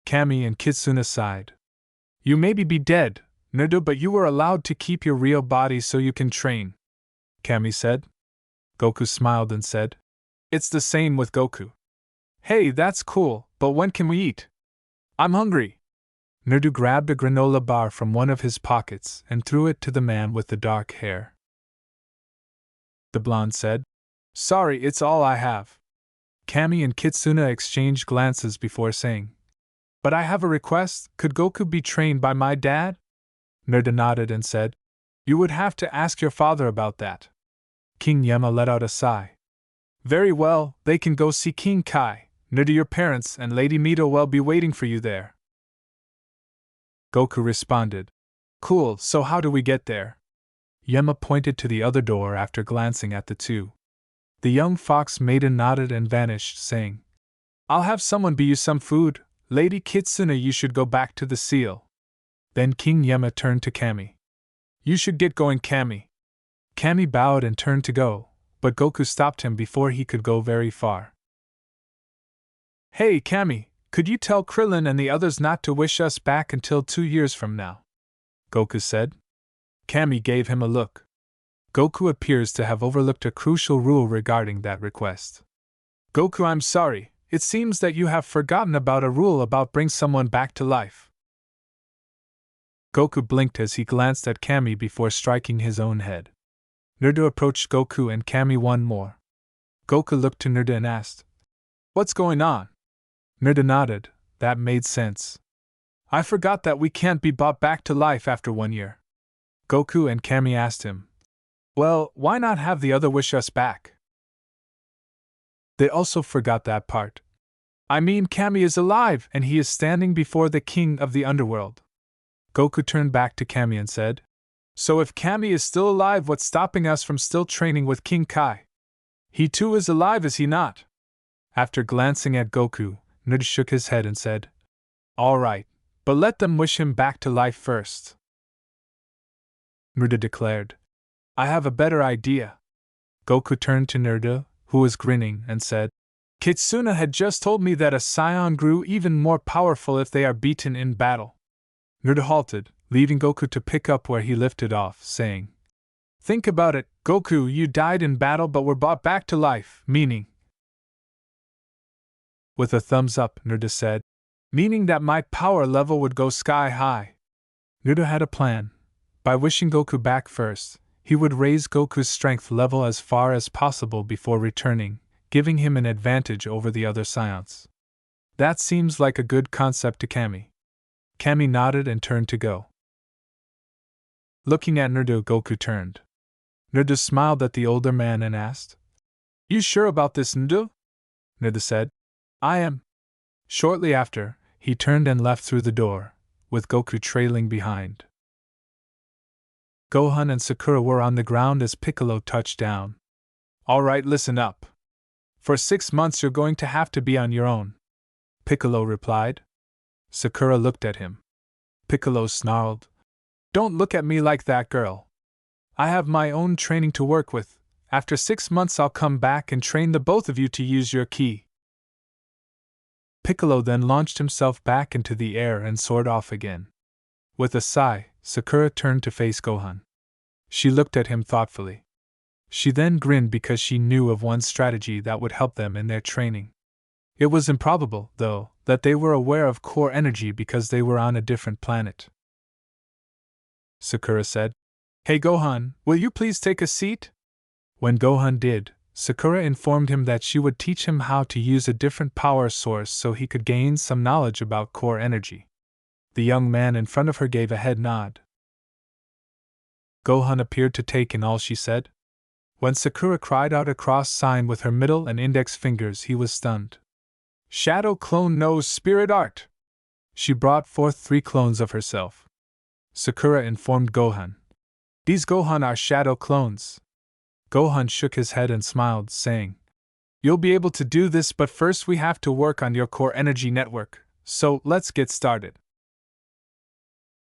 Kami and Kitsune sighed. You may be dead, Nerda, but you were allowed to keep your real body so you can train, Kami said. Goku smiled and said, It's the same with Goku. Hey, that's cool, but when can we eat? I'm hungry. Nerdu grabbed a granola bar from one of his pockets and threw it to the man with the dark hair. The blonde said, Sorry, it's all I have. Kami and Kitsune exchanged glances before saying, But I have a request, could Goku be trained by my dad? Nerda nodded and said, You would have to ask your father about that. King Yema let out a sigh. Very well, they can go see King Kai. Nerda, your parents and Lady Mito will be waiting for you there. Goku responded, Cool, so how do we get there? Yema pointed to the other door after glancing at the two. The young fox maiden nodded and vanished, saying, I'll have someone be you some food. Lady Kitsune, you should go back to the seal. Then King Yema turned to Kami. You should get going, Kami. Kami bowed and turned to go, but Goku stopped him before he could go very far. Hey, Kami, could you tell Krillin and the others not to wish us back until 2 years from now? Goku said. Kami gave him a look. Goku appears to have overlooked a crucial rule regarding that request. Goku, I'm sorry, it seems that you have forgotten about a rule about bring someone back to life. Goku blinked as he glanced at Kami before striking his own head. Nerda approached Goku and Kami one more. Goku looked to Nerda and asked, What's going on? Nerda nodded. That made sense. I forgot that we can't be brought back to life after 1 year. Goku and Kami asked him, Well, why not have the other wish us back? They also forgot that part. I mean, Kami is alive and he is standing before the king of the underworld. Goku turned back to Kami and said, So if Kami is still alive, what's stopping us from still training with King Kai? He too is alive, is he not? After glancing at Goku, Nerda shook his head and said, All right, but let them wish him back to life first. Nerda declared, I have a better idea. Goku turned to Nerda, who was grinning, and said, Kitsune had just told me that a scion grew even more powerful if they are beaten in battle. Nerda halted, leaving Goku to pick up where he lifted off, saying, Think about it, Goku, you died in battle but were brought back to life, meaning. With a thumbs up, Nerda said, Meaning that my power level would go sky high. Nerda had a plan. By wishing Goku back first, he would raise Goku's strength level as far as possible before returning, giving him an advantage over the other scions. That seems like a good concept to Kami. Kami nodded and turned to go. Looking at Nerda, Goku turned. Nerda smiled at the older man and asked, You sure about this, Nerda? Nerda said, I am. Shortly after, he turned and left through the door, with Goku trailing behind. Gohan and Sakura were on the ground as Piccolo touched down. All right, listen up. For 6 months you're going to have to be on your own, Piccolo replied. Sakura looked at him. Piccolo snarled, Don't look at me like that, girl. I have my own training to work with. After 6 months I'll come back and train the both of you to use your ki. Piccolo then launched himself back into the air and soared off again. With a sigh, Sakura turned to face Gohan. She looked at him thoughtfully. She then grinned because she knew of one strategy that would help them in their training. It was improbable, though, that they were aware of core energy because they were on a different planet. Sakura said, Hey Gohan, will you please take a seat? When Gohan did, Sakura informed him that she would teach him how to use a different power source so he could gain some knowledge about core energy. The young man in front of her gave a head nod. Gohan appeared to take in all she said. When Sakura cried out a cross sign with her middle and index fingers, he was stunned. Shadow Clone knows spirit art! She brought forth 3 clones of herself. Sakura informed Gohan. These Gohan are shadow clones. Gohan shook his head and smiled, saying, You'll be able to do this, but first we have to work on your core energy network, so let's get started.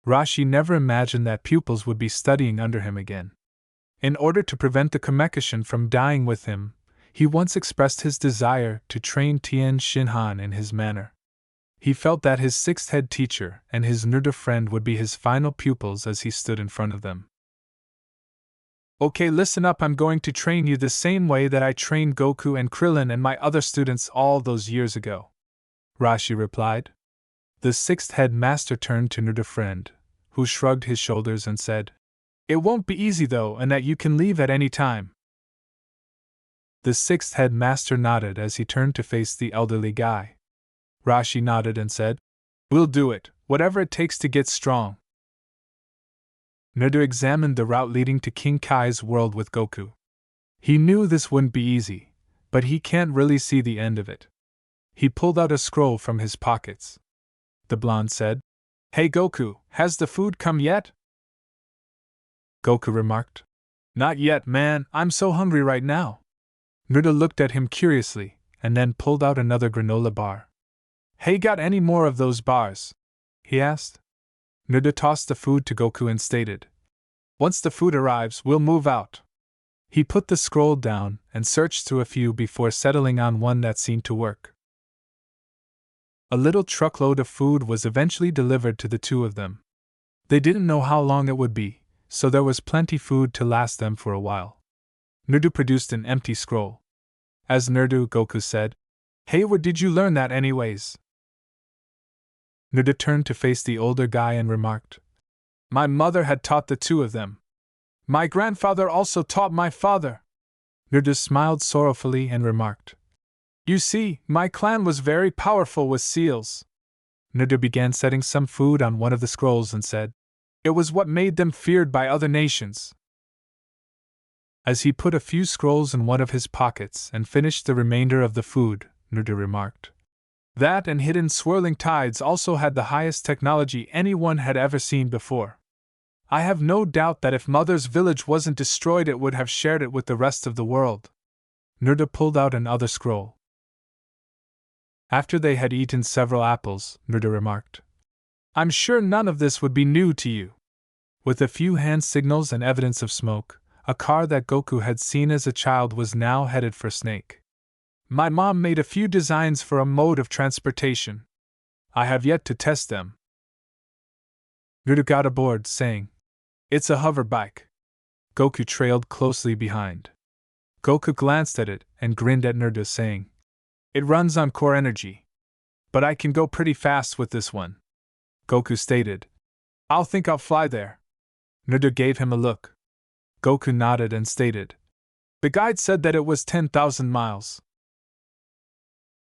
Rashi never imagined that pupils would be studying under him again. In order to prevent the Kamekishin from dying with him, he once expressed his desire to train Tien Shinhan in his manner. He felt that his 6th head teacher and his Naruto friend would be his final pupils as he stood in front of them. Okay, listen up, I'm going to train you the same way that I trained Goku and Krillin and my other students all those years ago, Rashi replied. The 6th head master turned to Naruto friend, who shrugged his shoulders and said, It won't be easy though, and that you can leave at any time. The 6th head master nodded as he turned to face the elderly guy. Rashi nodded and said, We'll do it, whatever it takes to get strong. Naruto examined the route leading to King Kai's world with Goku. He knew this wouldn't be easy, but he can't really see the end of it. He pulled out a scroll from his pockets. The blonde said, Hey Goku, has the food come yet? Goku remarked, Not yet, man, I'm so hungry right now. Naruto looked at him curiously, and then pulled out another granola bar. Hey, got any more of those bars? He asked. Naruto tossed the food to Goku and stated, Once the food arrives, we'll move out. He put the scroll down and searched through a few before settling on one that seemed to work. A little truckload of food was eventually delivered to the 2 of them. They didn't know how long it would be, so there was plenty food to last them for a while. Naruto produced an empty scroll. As Naruto, Goku said, Hey, where did you learn that anyways? Naruto turned to face the older guy and remarked, My mother had taught the 2 of them. My grandfather also taught my father. Naruto smiled sorrowfully and remarked, You see, my clan was very powerful with seals. Naruto began setting some food on one of the scrolls and said, It was what made them feared by other nations. As he put a few scrolls in one of his pockets and finished the remainder of the food, Naruto remarked, That and hidden swirling tides also had the highest technology anyone had ever seen before. I have no doubt that if Mother's village wasn't destroyed, it would have shared it with the rest of the world. Naruto pulled out another scroll. After they had eaten several apples, Naruto remarked, I'm sure none of this would be new to you. With a few hand signals and evidence of smoke, a car that Goku had seen as a child was now headed for Snake. My mom made a few designs for a mode of transportation. I have yet to test them. Naruto got aboard, saying, It's a hover bike. Goku trailed closely behind. Goku glanced at it and grinned at Naruto, saying, It runs on core energy. But I can go pretty fast with this one. Goku stated, I'll fly there. Naruto gave him a look. Goku nodded and stated, The guide said that it was 10,000 miles.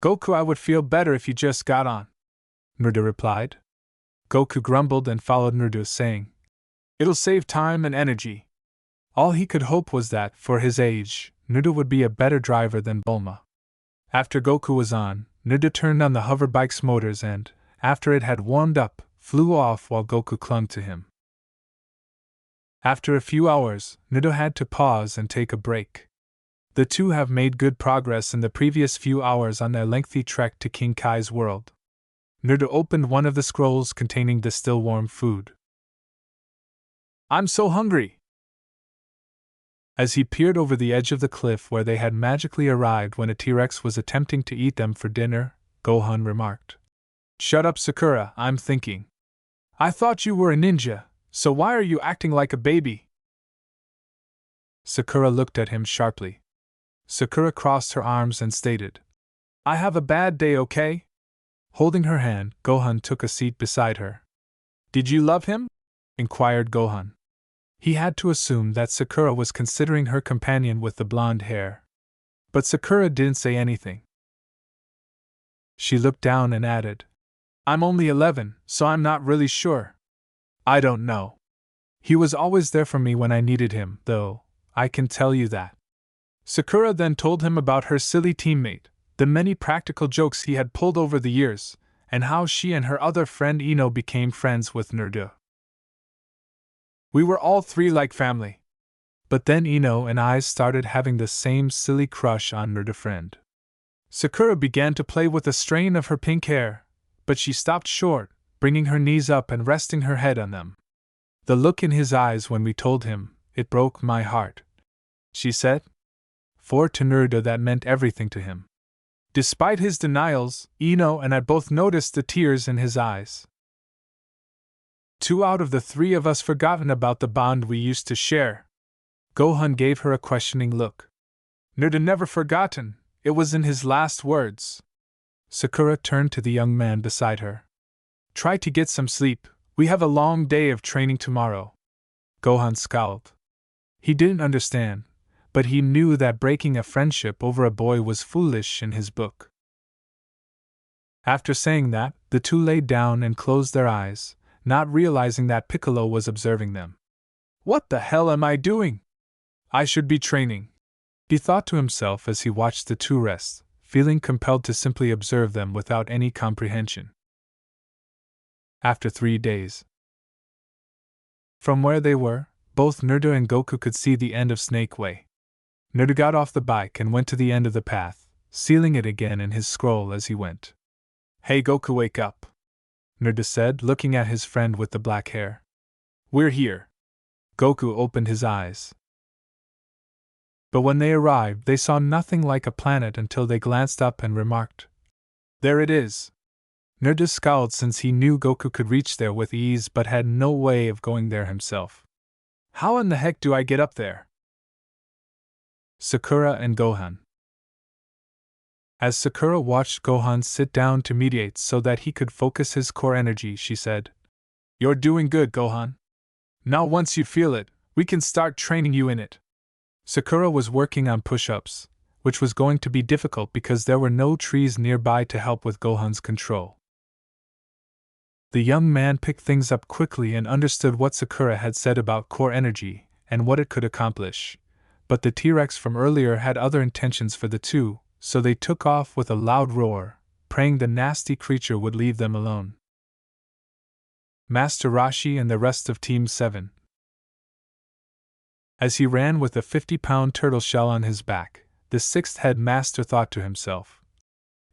Goku, I would feel better if you just got on, Naruto replied. Goku grumbled and followed Naruto, saying, It'll save time and energy. All he could hope was that, for his age, Naruto would be a better driver than Bulma. After Goku was on, Naruto turned on the hover bike's motors and, after it had warmed up, flew off while Goku clung to him. After a few hours, Naruto had to pause and take a break. The 2 have made good progress in the previous few hours on their lengthy trek to King Kai's world. Naruto opened one of the scrolls containing the still warm food. I'm so hungry! As he peered over the edge of the cliff where they had magically arrived when a T-Rex was attempting to eat them for dinner, Gohan remarked, Shut up, Sakura, I'm thinking. I thought you were a ninja, so why are you acting like a baby? Sakura looked at him sharply. Sakura crossed her arms and stated, I have a bad day, okay? Holding her hand, Gohan took a seat beside her. Did you love him? Inquired Gohan. He had to assume that Sakura was considering her companion with the blonde hair. But Sakura didn't say anything. She looked down and added, I'm only 11, so I'm not really sure. I don't know. He was always there for me when I needed him, though, I can tell you that. Sakura then told him about her silly teammate, the many practical jokes he had pulled over the years, and how she and her other friend Ino became friends with Naruto. We were all three like family. But then Ino and I started having the same silly crush on Naruto friend. Sakura began to play with a strain of her pink hair, but she stopped short, bringing her knees up and resting her head on them. The look in his eyes when we told him, it broke my heart, she said. For to Naruto that meant everything to him. Despite his denials, Ino and I both noticed the tears in his eyes. 2 out of the 3 of us forgotten about the bond we used to share. Gohan gave her a questioning look. Naruto never forgotten, it was in his last words. Sakura turned to the young man beside her. Try to get some sleep, we have a long day of training tomorrow. Gohan scowled. He didn't understand, but he knew that breaking a friendship over a boy was foolish in his book. After saying that, the two laid down and closed their eyes, not realizing that Piccolo was observing them. What the hell am I doing? I should be training, he thought to himself as he watched the two rest, feeling compelled to simply observe them without any comprehension. After 3 days. From where they were, both Naruto and Goku could see the end of Snake Way. Naruto got off the bike and went to the end of the path, sealing it again in his scroll as he went. Hey Goku, wake up, Naruto said, looking at his friend with the black hair. We're here. Goku opened his eyes. But when they arrived, they saw nothing like a planet until they glanced up and remarked, There it is. Naruto scowled since he knew Goku could reach there with ease but had no way of going there himself. How in the heck do I get up there? Sakura and Gohan. As Sakura watched Gohan sit down to meditate so that he could focus his core energy, she said, You're doing good, Gohan. Now once you feel it, we can start training you in it. Sakura was working on push-ups, which was going to be difficult because there were no trees nearby to help with Gohan's control. The young man picked things up quickly and understood what Sakura had said about core energy and what it could accomplish, but the T-Rex from earlier had other intentions for the two, so they took off with a loud roar, praying the nasty creature would leave them alone. Master Roshi and the rest of Team 7. As he ran with a 50-pound turtle shell on his back, the sixth head master thought to himself,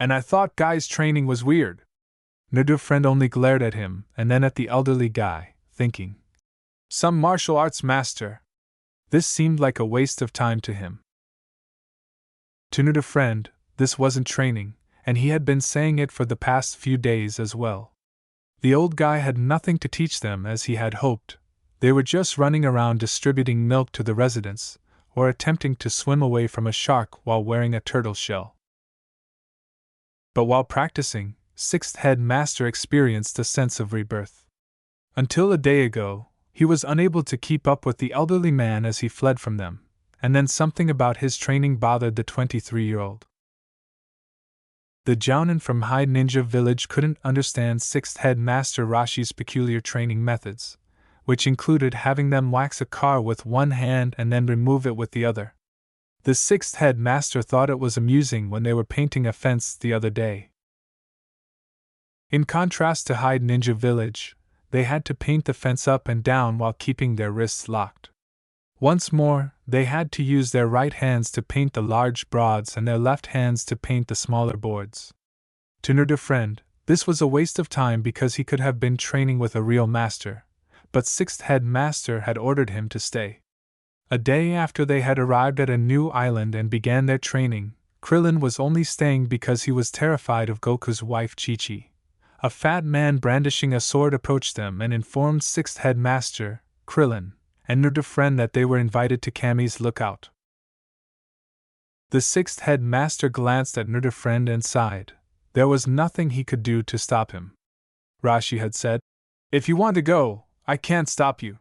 And I thought guys' training was weird. Naruto's friend only glared at him and then at the elderly guy, thinking, Some martial arts master. This seemed like a waste of time to him. To Naruto's friend, this wasn't training, and he had been saying it for the past few days as well. The old guy had nothing to teach them as he had hoped. They were just running around distributing milk to the residents, or attempting to swim away from a shark while wearing a turtle shell. But while practicing, Sixth Head Master experienced a sense of rebirth. Until a day ago, he was unable to keep up with the elderly man as he fled from them, and then something about his training bothered the 23-year-old. The Jounin from Hyde Ninja Village couldn't understand Sixth Head Master Rashi's peculiar training methods, which included having them wax a car with one hand and then remove it with the other. The Sixth Head Master thought it was amusing when they were painting a fence the other day. In contrast to Hyde Ninja Village, they had to paint the fence up and down while keeping their wrists locked. Once more, they had to use their right hands to paint the large broads and their left hands to paint the smaller boards. To Naruto's friend, this was a waste of time because he could have been training with a real master, but Sixth Head Master had ordered him to stay. A day after they had arrived at a new island and began their training, Krillin was only staying because he was terrified of Goku's wife Chi-Chi. A fat man brandishing a sword approached them and informed Sixth Head Master, Krillin, and Naruto's friend that they were invited to Kami's lookout. The Sixth Head Master glanced at Naruto's friend and sighed. There was nothing he could do to stop him. Rashi had said, If you want to go, I can't stop you.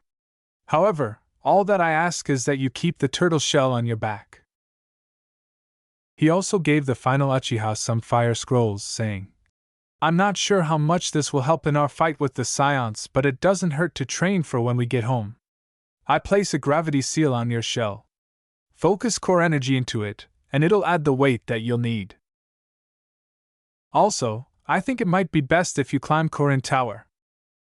However, all that I ask is that you keep the turtle shell on your back. He also gave the final Uchiha some fire scrolls, saying, I'm not sure how much this will help in our fight with the Scions, but it doesn't hurt to train for when we get home. I place a gravity seal on your shell. Focus core energy into it, and it'll add the weight that you'll need. Also, I think it might be best if you climb Korin Tower.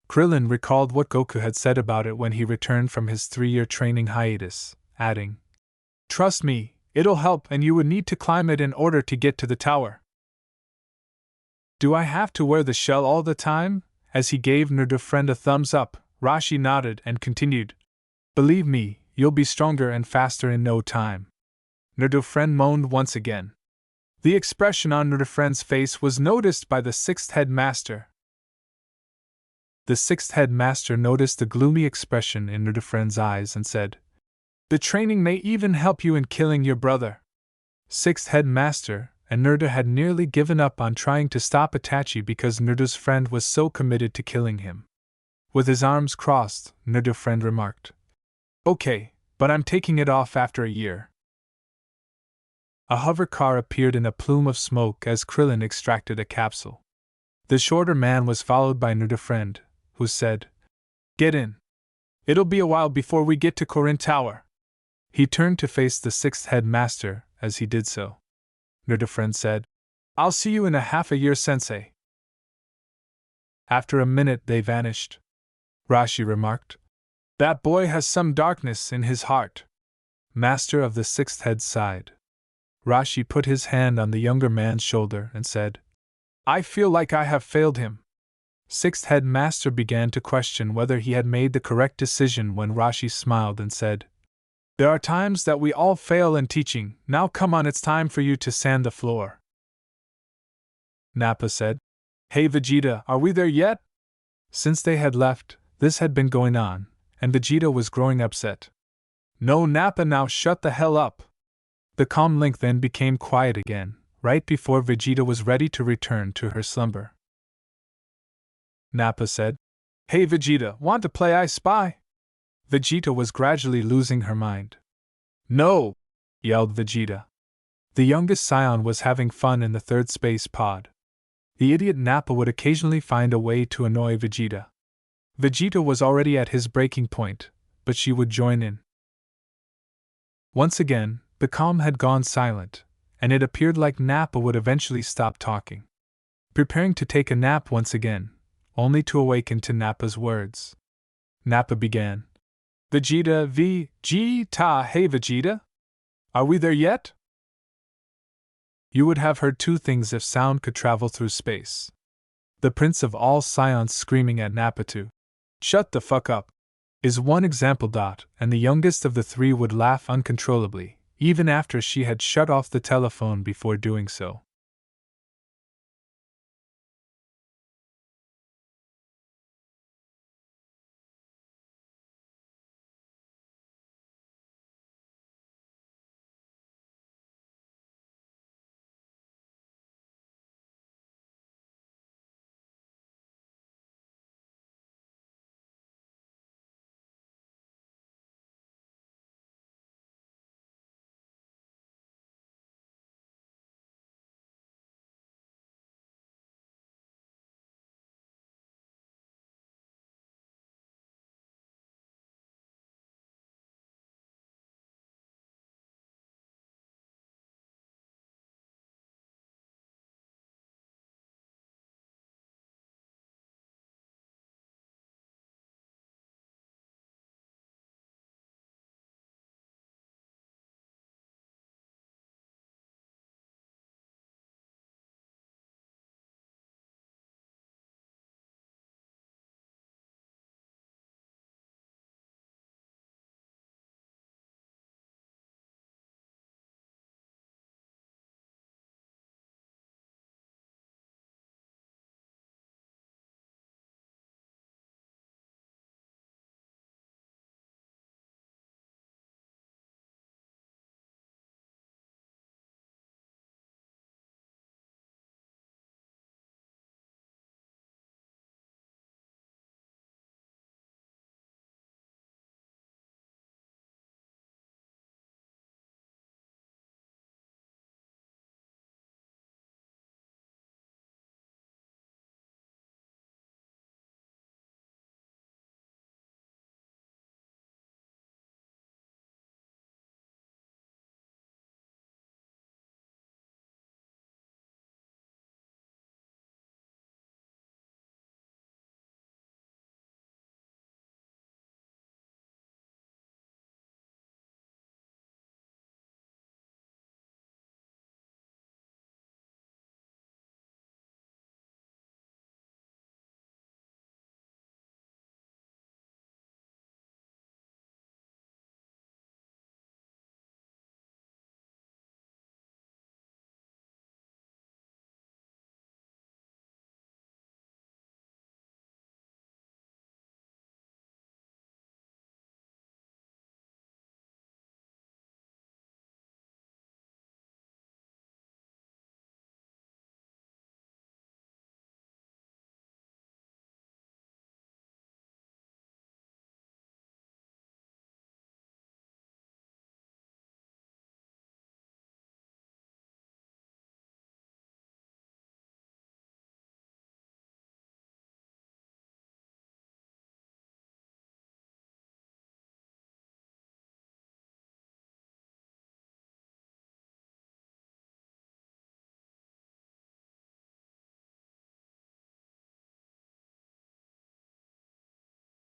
Krillin recalled what Goku had said about it when he returned from his 3-year training hiatus, adding, Trust me, it'll help and you would need to climb it in order to get to the tower. Do I have to wear the shell all the time? As he gave Naruto friend a thumbs up, Rashi nodded and continued, Believe me, you'll be stronger and faster in no time. Naruto friend moaned once again. The expression on Naruto friend's face was noticed by the 6th headmaster. The 6th headmaster noticed the gloomy expression in Naruto friend's eyes and said, The training may even help you in killing your brother. 6th headmaster and Naruto had nearly given up on trying to stop Itachi because Naruto's friend was so committed to killing him. With his arms crossed, Naruto's friend remarked, Okay, but I'm taking it off after a year. A hover car appeared in a plume of smoke as Krillin extracted a capsule. The shorter man was followed by Naruto's friend, who said, Get in. It'll be a while before we get to Korin Tower. He turned to face the 6th headmaster as he did so. Naruto's friend said, I'll see you in a half a year, sensei. After a minute they vanished. Rashi remarked, That boy has some darkness in his heart. Master of the 6th head sighed. Rashi put his hand on the younger man's shoulder and said, I feel like I have failed him. 6th headmaster began to question whether he had made the correct decision when Rashi smiled and said, There are times that we all fail in teaching, now come on, it's time for you to sand the floor. Nappa said, Hey Vegeta, are we there yet? Since they had left, this had been going on, and Vegeta was growing upset. No Nappa, now shut the hell up. The calm Link then became quiet again, right before Vegeta was ready to return to her slumber. Nappa said, Hey Vegeta, want to play I Spy? Vegeta was gradually losing her mind. No! Yelled Vegeta. The youngest Scion was having fun in the 3rd space pod. The idiot Nappa would occasionally find a way to annoy Vegeta. Vegeta was already at his breaking point, but she would join in. Once again, the calm had gone silent, and it appeared like Nappa would eventually stop talking. Preparing to take a nap once again, only to awaken to Nappa's words. Nappa began, Vegeta, Vegeta, hey Vegeta? Are we there yet? You would have heard 2 things if sound could travel through space. The prince of all Scions screaming at Nappa to shut the fuck up is one example. And the youngest of the 3 would laugh uncontrollably, even after she had shut off the telephone before doing so.